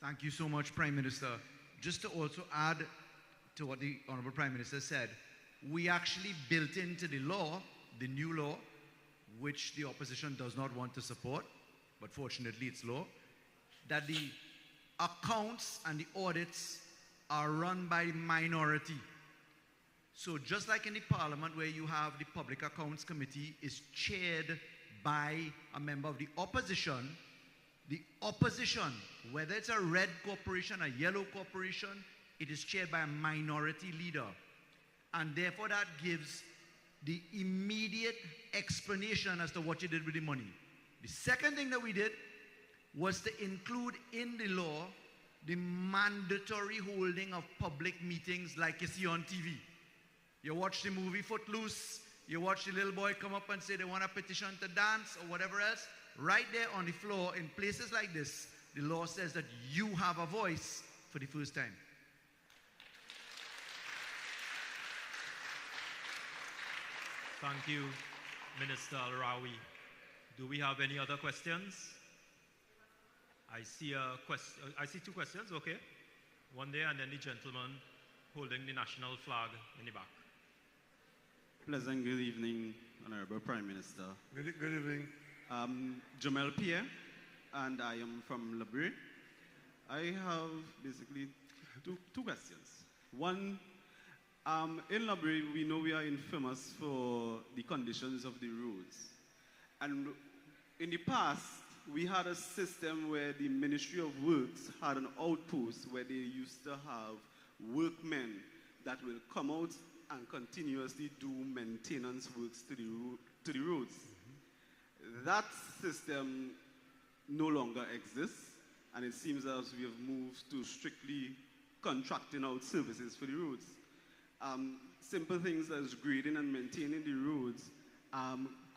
Thank you so much, Prime Minister. Just to also add to what the Honorable Prime Minister said, we actually built into the law, the new law, which the opposition does not want to support, but fortunately it's law, that the accounts and the audits are run by the minority. So just like in the Parliament, where you have the Public Accounts Committee is chaired by a member of the opposition, whether it's a red corporation, a yellow corporation, it is chaired by a minority leader. And therefore that gives the immediate explanation as to what you did with the money. The second thing that we did was to include in the law the mandatory holding of public meetings like you see on TV. You watch the movie Footloose, you watch the little boy come up and say they want a petition to dance or whatever else. Right there on the floor in places like this, the law says that you have a voice for the first time. Thank you, Minister Rowley. Do we have any other questions? I see two questions, okay. One there, and then the gentleman holding the national flag in the back. Pleasant good evening, Honorable Prime Minister. Good evening. Jamel Pierre, and I am from Labrie. I have basically two questions. One, in Labrie, we know we are infamous for the conditions of the roads. And in the past, we had a system where the Ministry of Works had an outpost where they used to have workmen that will come out and continuously do maintenance works to the roads. Mm-hmm. That system no longer exists, and it seems as we have moved to strictly contracting out services for the roads. Simple things as grading and maintaining the roads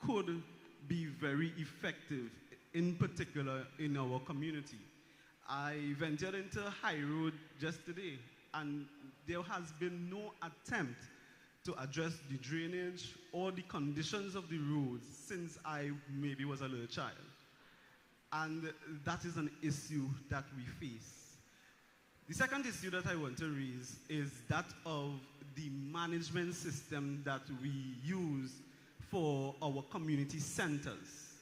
could be very effective in particular in our community. I ventured into High Road just today, and there has been no attempt to address the drainage or the conditions of the roads since I maybe was a little child. And that is an issue that we face. The second issue that I want to raise is that of the management system that we use for our community centers.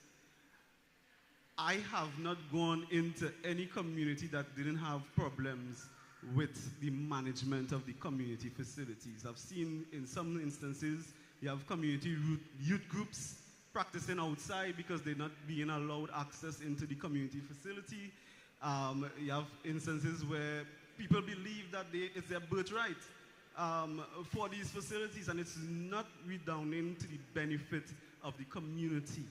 I have not gone into any community that didn't have problems with the management of the community facilities. I've seen in some instances you have community youth groups practicing outside because they're not being allowed access into the community facility. You have instances where people believe that it's their birthright for these facilities, and it's not redounding to the benefit of the community.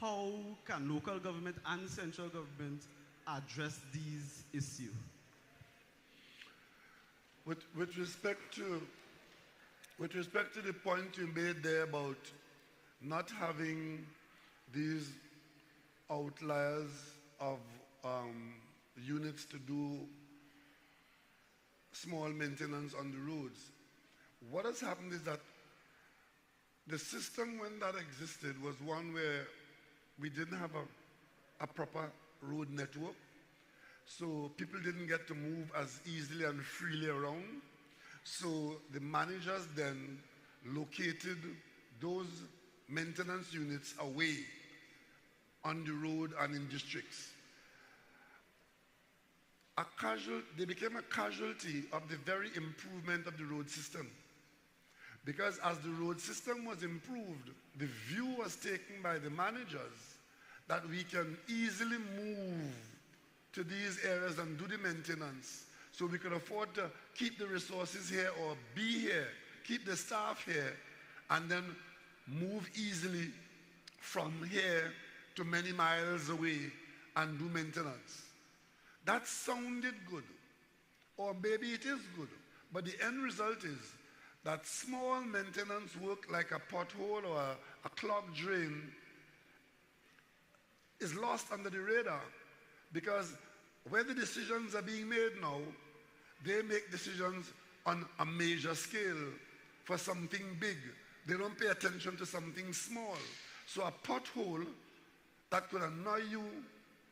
How can local government and central government address these issues? With respect to the point you made there about not having these outliers of units to do small maintenance on the roads, what has happened is that the system when that existed was one where we didn't have a proper road network. So people didn't get to move as easily and freely around. So the managers then located those maintenance units away on the road and in districts. They became a casualty of the very improvement of the road system. Because as the road system was improved, the view was taken by the managers that we can easily move to these areas and do the maintenance. So we could afford to keep the resources here or be here, keep the staff here, and then move easily from here to many miles away and do maintenance. That sounded good, or maybe it is good, but the end result is that small maintenance work like a pothole or a clogged drain is lost under the radar, because where the decisions are being made now, they make decisions on a major scale for something big. They don't pay attention to something small. So a pothole that could annoy you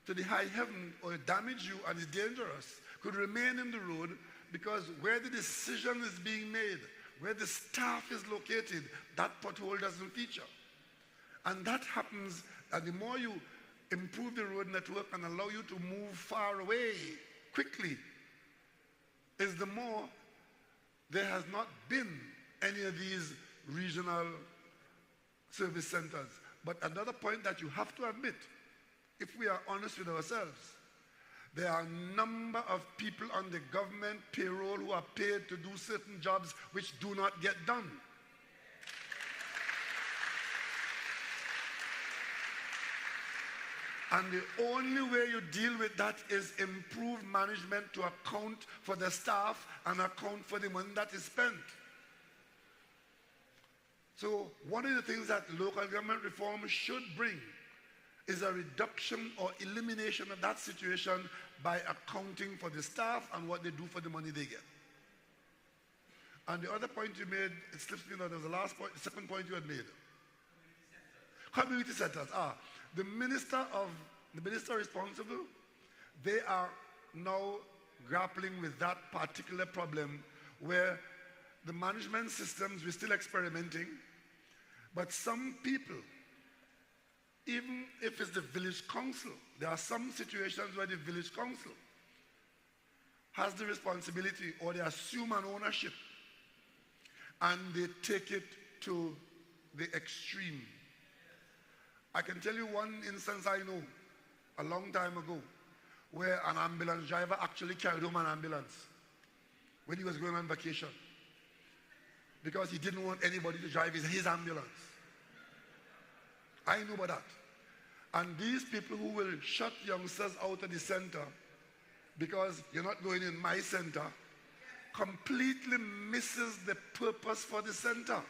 to the high heaven or damage you and is dangerous could remain in the road, because where the decision is being made, where the staff is located, that pothole doesn't feature. And that happens, and the more you improve the road network and allow you to move far away quickly, is the more there has not been any of these regional service centers. But another point that you have to admit, if we are honest with ourselves, there are a number of people on the government payroll who are paid to do certain jobs which do not get done. And the only way you deal with that is improve management to account for the staff and account for the money that is spent. So one of the things that local government reform should bring is a reduction or elimination of that situation by accounting for the staff and what they do for the money they get. And the other point you made, it slips me now, there was the last point, the second point you had made. Community centers. The minister responsible, they are now grappling with that particular problem where the management systems, we're still experimenting, but some people, even if it's the village council, there are some situations where the village council has the responsibility, or they assume an ownership and they take it to the extreme. I can tell you one instance I know a long time ago where an ambulance driver actually carried home an ambulance when he was going on vacation because he didn't want anybody to drive his ambulance. I know about that. And these people who will shut youngsters out of the center because you're not going in my center completely misses the purpose for the center.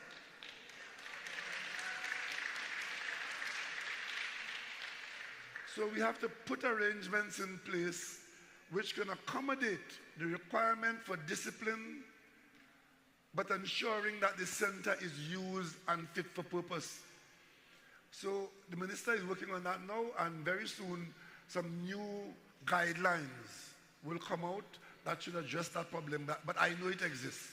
So we have to put arrangements in place which can accommodate the requirement for discipline, but ensuring that the center is used and fit for purpose. So the minister is working on that now, and very soon some new guidelines will come out that should address that problem, but I know it exists.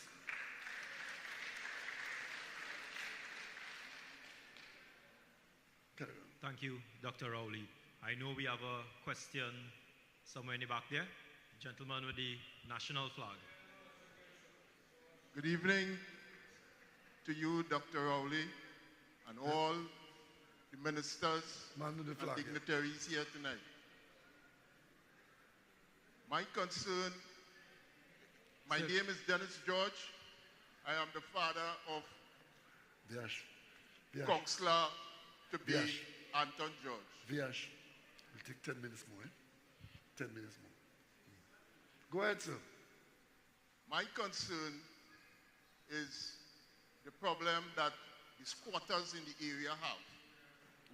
Thank you, Dr. Rowley. I know we have a question somewhere in the back there. Gentleman with the national flag. Good evening to you, Dr. Rowley, and all the ministers and dignitaries here tonight. My concern, my name is Dennis George. I am the father of Councillor to be Anton George. Viash, we'll take 10 minutes more. 10 minutes more. Go ahead, sir. My concern is the problem that the squatters in the area have.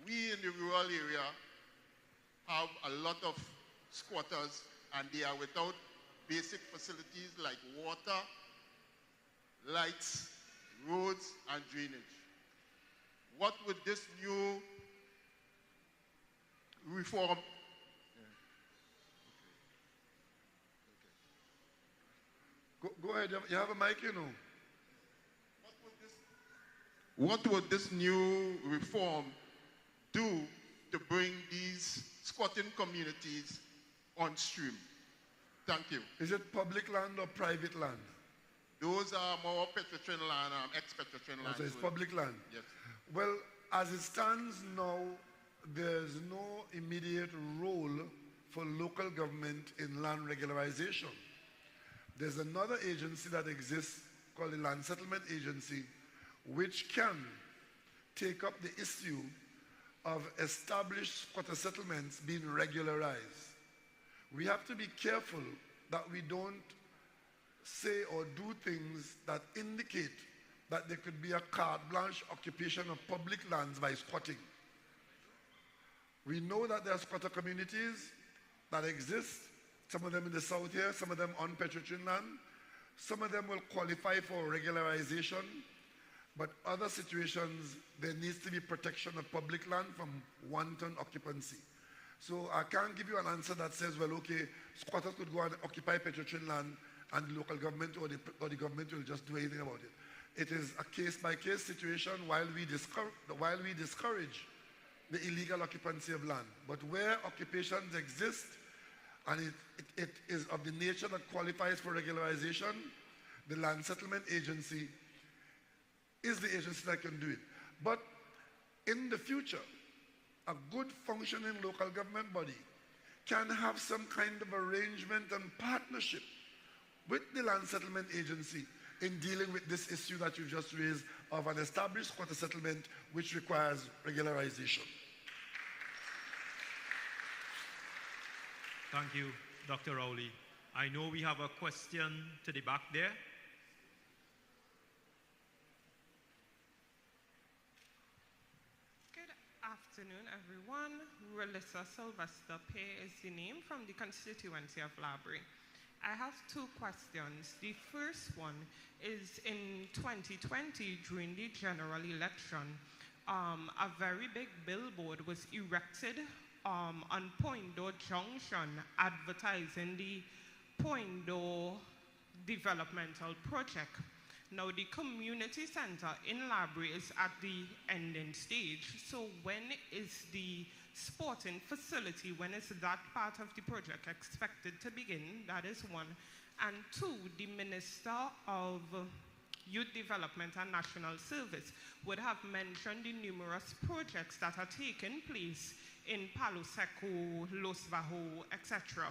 We in the rural area have a lot of squatters, and they are without basic facilities like water, lights, roads, and drainage. What would this new reform Go ahead, you have a mic, you know. What would this new reform do to bring these squatting communities on stream? Thank you. Is it public land or private land? Those are more Petrotrin land, ex-Petrotrin land. So it's public land? Yes. Well, as it stands now, there's no immediate role for local government in land regularization. There's another agency that exists called the Land Settlement Agency, which can take up the issue of established squatter settlements being regularized. We have to be careful that we don't say or do things that indicate that there could be a carte blanche occupation of public lands by squatting. We know that there are squatter communities that exist, some of them in the south here, some of them on Petrotrin land. Some of them will qualify for regularization, but other situations, there needs to be protection of public land from wanton occupancy. So I can't give you an answer that says, well, okay, squatters could go and occupy Petrotrin land and the local government or the government will just do anything about it. It is a case-by-case situation while we discourage the illegal occupancy of land. But where occupations exist and it is of the nature that qualifies for regularization, the Land Settlement Agency is the agency that can do it. But in the future, a good functioning local government body can have some kind of arrangement and partnership with the Land Settlement Agency in dealing with this issue that you just raised of an established squatter settlement which requires regularization. Thank you, Dr. Rowley. I know we have a question to the back there. Good afternoon, everyone. Relissa Sylvester Pay is the name from the constituency of Labrie. I have two questions. The first one is in 2020, during the general election, a very big billboard was erected on Point Door Junction advertising the Point Door developmental project. Now the community center in Labrie is at the ending stage. So when is the sporting facility, when is that part of the project expected to begin? That is one. And two, the Minister of Youth Development and National Service would have mentioned the numerous projects that are taking place in Palo Seco, Los Bajos, etc.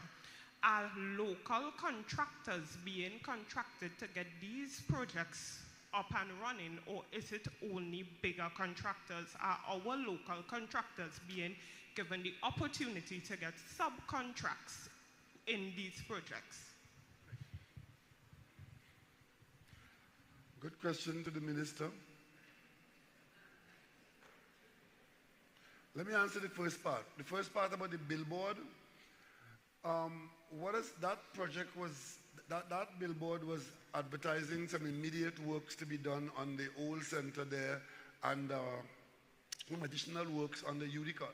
Are local contractors being contracted to get these projects up and running, or is it only bigger contractors? Are our local contractors being given the opportunity to get subcontracts in these projects? Good question to the minister. Let me answer the first part. The first part about the billboard. What is that project was, that billboard was advertising some immediate works to be done on the old center there and some additional works on the UDCOT.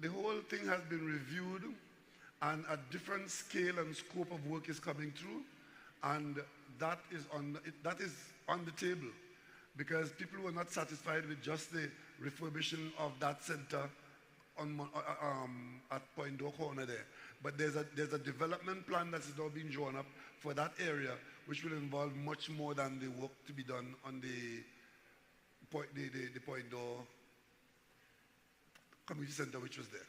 The whole thing has been reviewed and a different scale and scope of work is coming through, and that is on the table because people were not satisfied with just the refurbishing of that center on, at Point Door Corner there. But there's a development plan that is now being drawn up for that area, which will involve much more than the work to be done on the Point Door Community Center, which was there.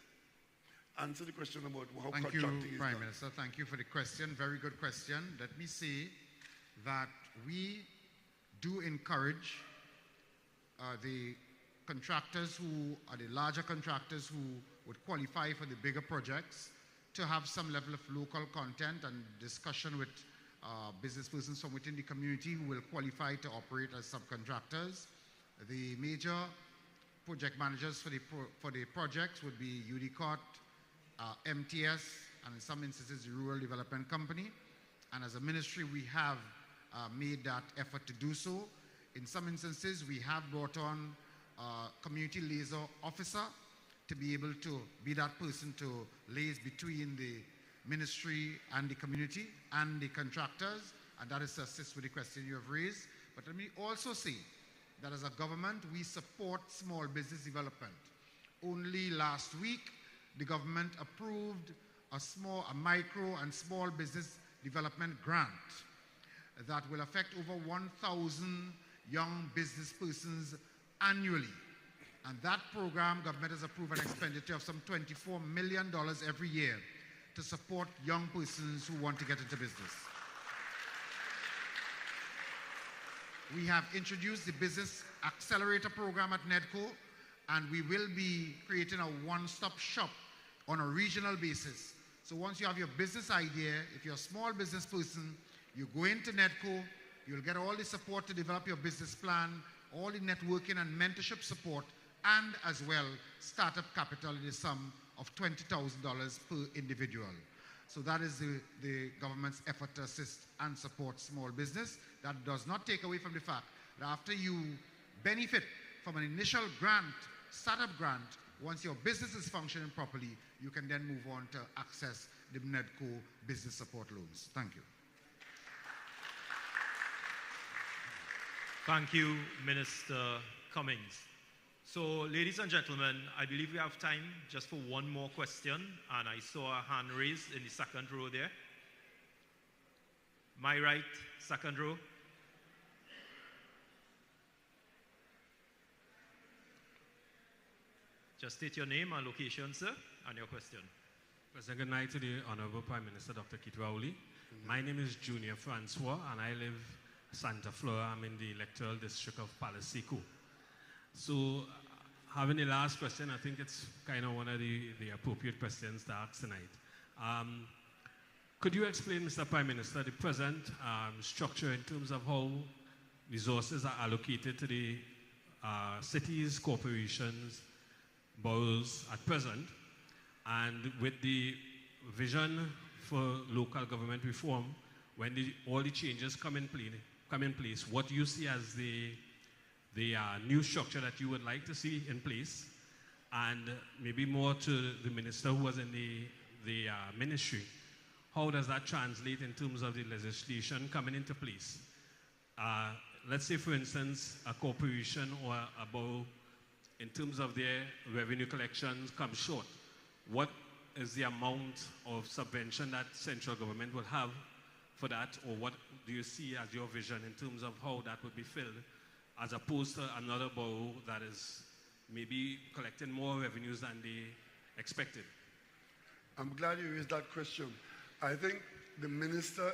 Answer the question about how Thank contracting you, is Prime done. Minister. Thank you for the question. Very good question. Let me say that we do encourage the contractors who are the larger contractors who would qualify for the bigger projects to have some level of local content and discussion with business persons from within the community who will qualify to operate as subcontractors. The major project managers for the projects would be UDCOT, MTS, and in some instances the Rural Development Company. And as a ministry, we have made that effort to do so. In some instances, we have brought on a community liaison officer to be able to be that person to liaise between the ministry and the community and the contractors, and that is to assist with the question you have raised. But let me also say that as a government, we support small business development. Only last week, the government approved a micro and small business development grant that will affect over 1,000 young business persons annually. And that program, government has approved an expenditure of some $24 million every year to support young persons who want to get into business. We have introduced the Business Accelerator Program at NEDCO, and we will be creating a one-stop shop on a regional basis. So once you have your business idea, if you're a small business person, you go into NEDCO, you'll get all the support to develop your business plan, all the networking and mentorship support, and as well, startup capital in the sum of $20,000 per individual. So that is the government's effort to assist and support small business. That does not take away from the fact that after you benefit from an initial grant, startup grant, once your business is functioning properly, you can then move on to access the NEDCO business support loans. Thank you. Thank you, Minister Cummings. So, ladies and gentlemen, I believe we have time just for one more question, and I saw a hand raised in the second row there. My right, second row. Just state your name and location, sir, and your question. President, good night to the Honorable Prime Minister, Dr. Keith Rowley. My name is Junior Francois, and I live Santa Flora. I'm in the electoral district of Palaseco. So, having the last question, I think it's kind of one of the appropriate questions to ask tonight. Could you explain, Mr. Prime Minister, the present structure in terms of how resources are allocated to the cities, corporations, boroughs at present, and with the vision for local government reform, when all the changes come in place, what do you see as the new structure that you would like to see in place? And maybe more to the minister who was in the ministry, how does that translate in terms of the legislation coming into place? Let's say, for instance, a corporation or a borough, in terms of their revenue collections, come short. What is the amount of subvention that central government will have for that, or what do you see as your vision in terms of how that would be filled, as opposed to another borough that is maybe collecting more revenues than they expected? I'm glad you raised that question. I think the minister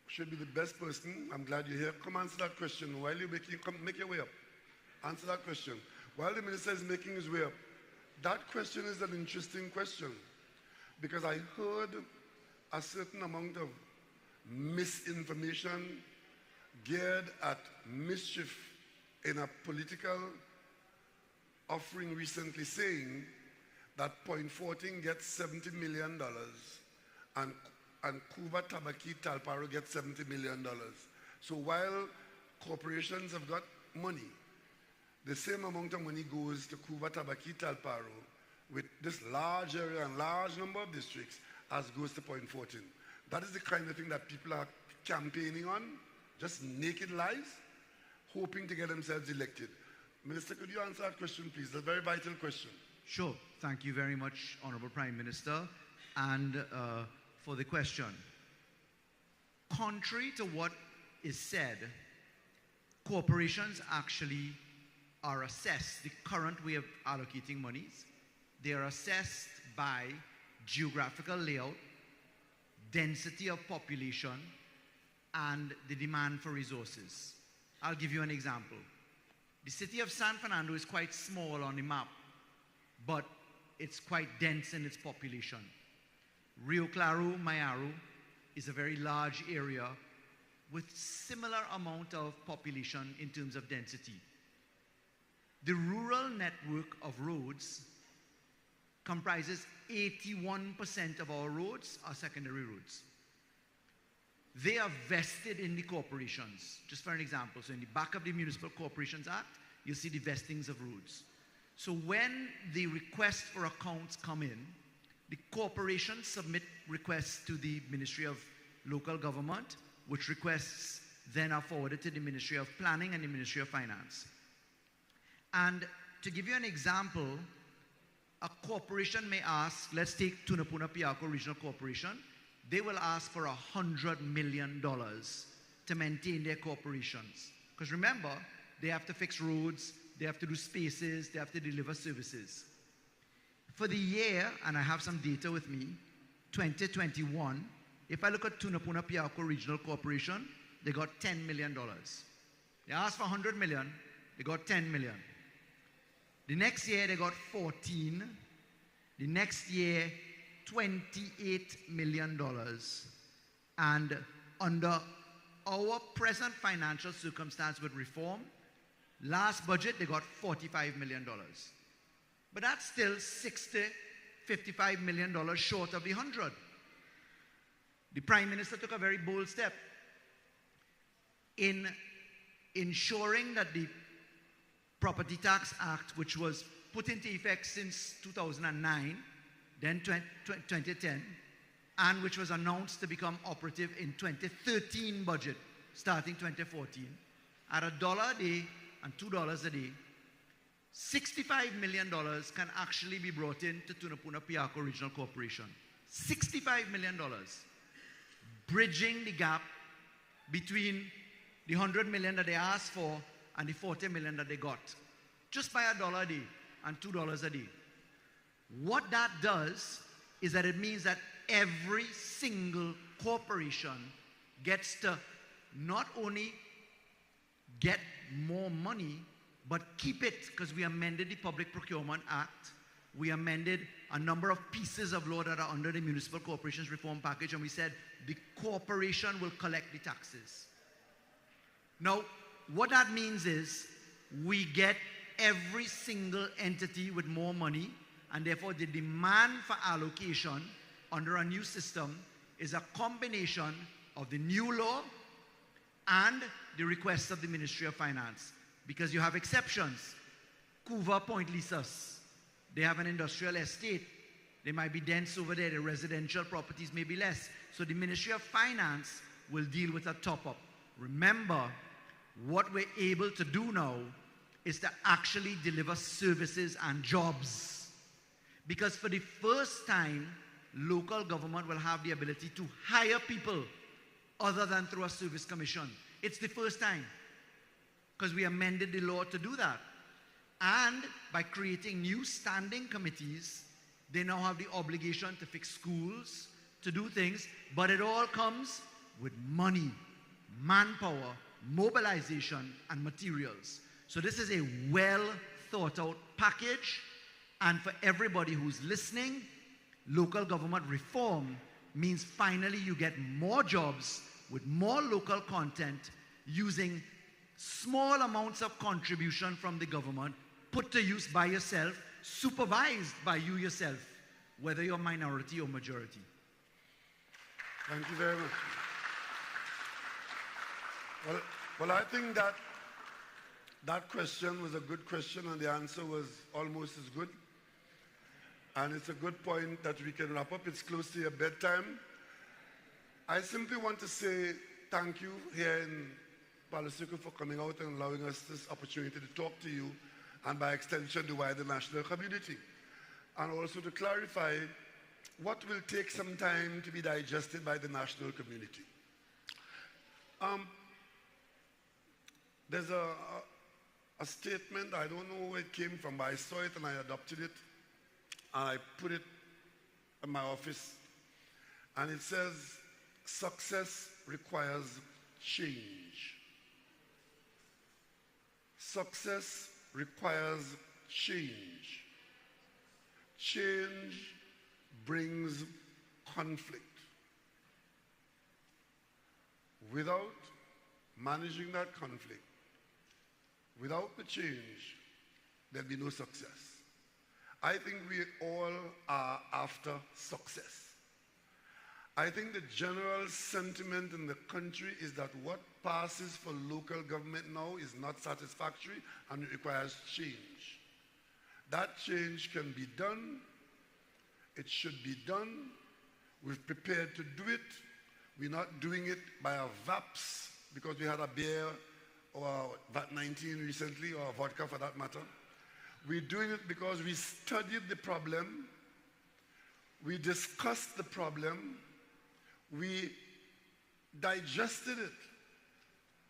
should be the best person. I'm glad you're here. Come answer that question. While you're make your way up. Answer that question. While the minister is making his way up, that question is an interesting question, because I heard a certain amount of misinformation geared at mischief in a political offering recently saying that Point Fortin gets $70 million and Cuba Tabaqui Talparo gets $70 million. So while corporations have got money, the same amount of money goes to Cuba Tabaqui Talparo with this large area and large number of districts as goes to Point Fortin. That is the kind of thing that people are campaigning on, just naked lies, hoping to get themselves elected. Minister, could you answer that question, please? That's a very vital question. Sure. Thank you very much, Honorable Prime Minister, and for the question. Contrary to what is said, corporations actually are assessed, the current way of allocating monies, they are assessed by geographical layout, density of population, and the demand for resources. I'll give you an example. The city of San Fernando is quite small on the map, but it's quite dense in its population. Rio Claro, Mayaro is a very large area with similar amount of population in terms of density. The rural network of roads comprises 81% of our roads are secondary roads. They are vested in the corporations. Just for an example, so in the back of the Municipal Corporations Act, you'll see the vestings of roads. So when the requests for accounts come in, the corporations submit requests to the Ministry of Local Government, which requests then are forwarded to the Ministry of Planning and the Ministry of Finance. And to give you an example, a corporation may ask, let's take Tunapuna Piarco Regional Corporation, they will ask for $100 million to maintain their corporations. Because remember, they have to fix roads, they have to do spaces, they have to deliver services. For the year, and I have some data with me, 2021, if I look at Tunapuna Piarco Regional Corporation, they got $10 million. They asked for $100 million, they got $10 million. The next year, they got 14. The next year, $28 million. And under our present financial circumstance with reform, last budget, they got $45 million. But that's still $55 million short of the 100. The Prime Minister took a very bold step in ensuring that the Property Tax Act, which was put into effect since 2009, then 2010, and which was announced to become operative in 2013 budget, starting 2014, at $1 a day and $2 a day, $65 million can actually be brought in to Tunapuna Piarco Regional Corporation. $65 million. Bridging the gap between the $100 million that they asked for and the $40 million that they got, just by $1 a day and $2 a day. What that does is that it means that every single corporation gets to not only get more money, but keep it, because we amended the Public Procurement Act. We amended a number of pieces of law that are under the Municipal Corporations Reform Package, and we said the corporation will collect the taxes. Now, what that means is we get every single entity with more money, and therefore the demand for allocation under a new system is a combination of the new law and the requests of the Ministry of Finance. Because you have exceptions. Cuba Point Lisas, they have an industrial estate. They might be dense over there. The residential properties may be less. So the Ministry of Finance will deal with a top-up. Remember, what we're able to do now is to actually deliver services and jobs. Because for the first time, local government will have the ability to hire people other than through a service commission. It's the first time, because we amended the law to do that. And by creating new standing committees, they now have the obligation to fix schools, to do things, but it all comes with money, manpower, mobilization, and materials. So this is a well thought out package, and for everybody who's listening, local government reform means finally you get more jobs with more local content using small amounts of contribution from the government put to use by yourself, supervised by you yourself, whether you're minority or majority. Thank you very much. Well, I think that that question was a good question, and the answer was almost as good. And it's a good point that we can wrap up. It's close to your bedtime. I simply want to say thank you here in Palo Seco for coming out and allowing us this opportunity to talk to you, and by extension the wider national community. And also to clarify what will take some time to be digested by the national community. There's a statement, I don't know where it came from, but I saw it and I adopted it, and I put it in my office. And it says, success requires change. Success requires change. Change brings conflict. Without managing that conflict, without the change, there'll be no success. I think we all are after success. I think the general sentiment in the country is that what passes for local government now is not satisfactory and it requires change. That change can be done. It should be done. We've prepared to do it. We're not doing it by a VAPS because we had a beer or a VAT-19 recently, or a vodka for that matter. We're doing it because we studied the problem, we discussed the problem, we digested it.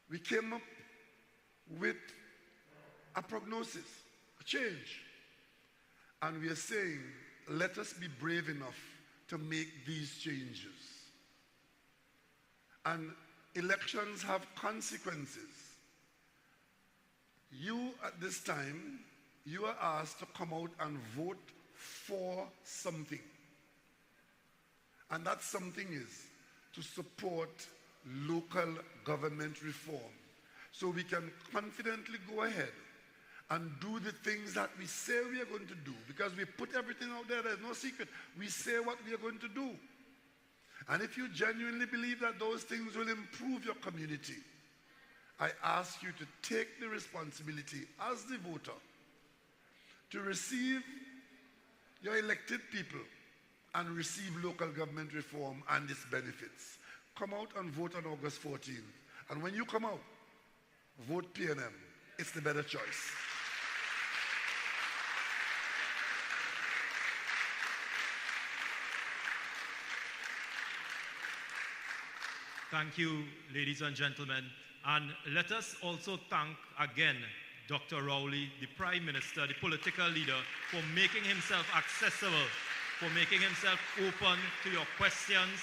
We came up with a prognosis, a change. And we are saying, let us be brave enough to make these changes. And elections have consequences. You, at this time, you are asked to come out and vote for something. And that something is to support local government reform. So we can confidently go ahead and do the things that we say we are going to do. Because we put everything out there, there's no secret. We say what we are going to do. And if you genuinely believe that those things will improve your community, I ask you to take the responsibility as the voter to receive your elected people and receive local government reform and its benefits. Come out and vote on August 14th. And when you come out, vote PNM. It's the better choice. Thank you, ladies and gentlemen. And let us also thank again Dr. Rowley, the Prime Minister, the political leader, for making himself accessible, for making himself open to your questions.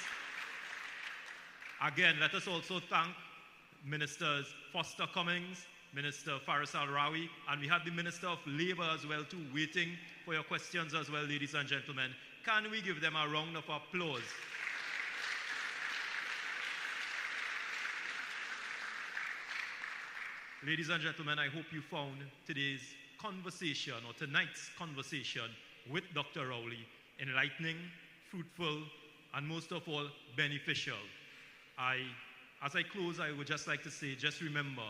Again, let us also thank Ministers Foster Cummings, Minister Farisal Rawi, and we had the Minister of Labour as well too, waiting for your questions as well, ladies and gentlemen. Can we give them a round of applause? Ladies and gentlemen, I hope you found today's conversation or tonight's conversation with Dr. Rowley enlightening, fruitful, and most of all, beneficial. As I close, I would just like to say, just remember,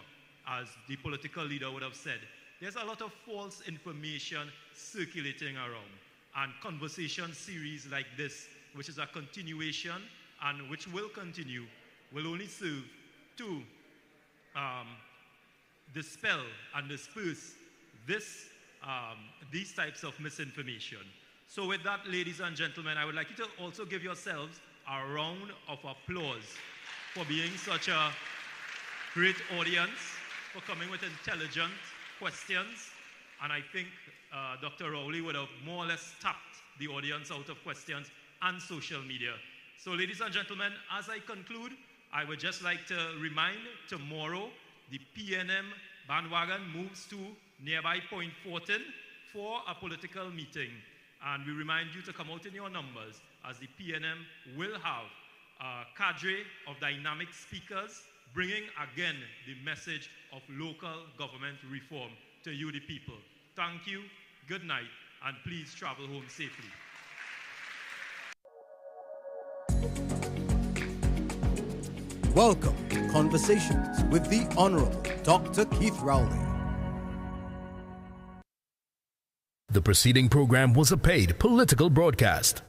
as the political leader would have said, there's a lot of false information circulating around, and conversation series like this, which is a continuation and which will continue, will only serve to dispel and disperse these types of misinformation. So with that, ladies and gentlemen, I would like you to also give yourselves a round of applause for being such a great audience, for coming with intelligent questions. And I think Dr. Rowley would have more or less tapped the audience out of questions and social media. So ladies and gentlemen, as I conclude, I would just like to remind tomorrow, the PNM bandwagon moves to nearby Point Fortin for a political meeting. And we remind you to come out in your numbers, as the PNM will have a cadre of dynamic speakers bringing again the message of local government reform to you, the people. Thank you, good night, and please travel home safely. Welcome to Conversations with the Honorable Dr. Keith Rowley. The preceding program was a paid political broadcast.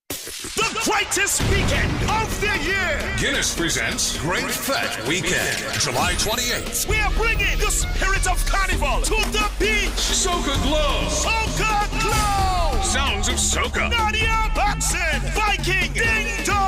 The greatest weekend of the year! Guinness presents Great Fete Weekend, July 28th. We are bringing the spirit of carnival to the beach! Soca Glow! Soca Glow! Sounds of Soca! Nadia Baxen! Viking! Ding Dong!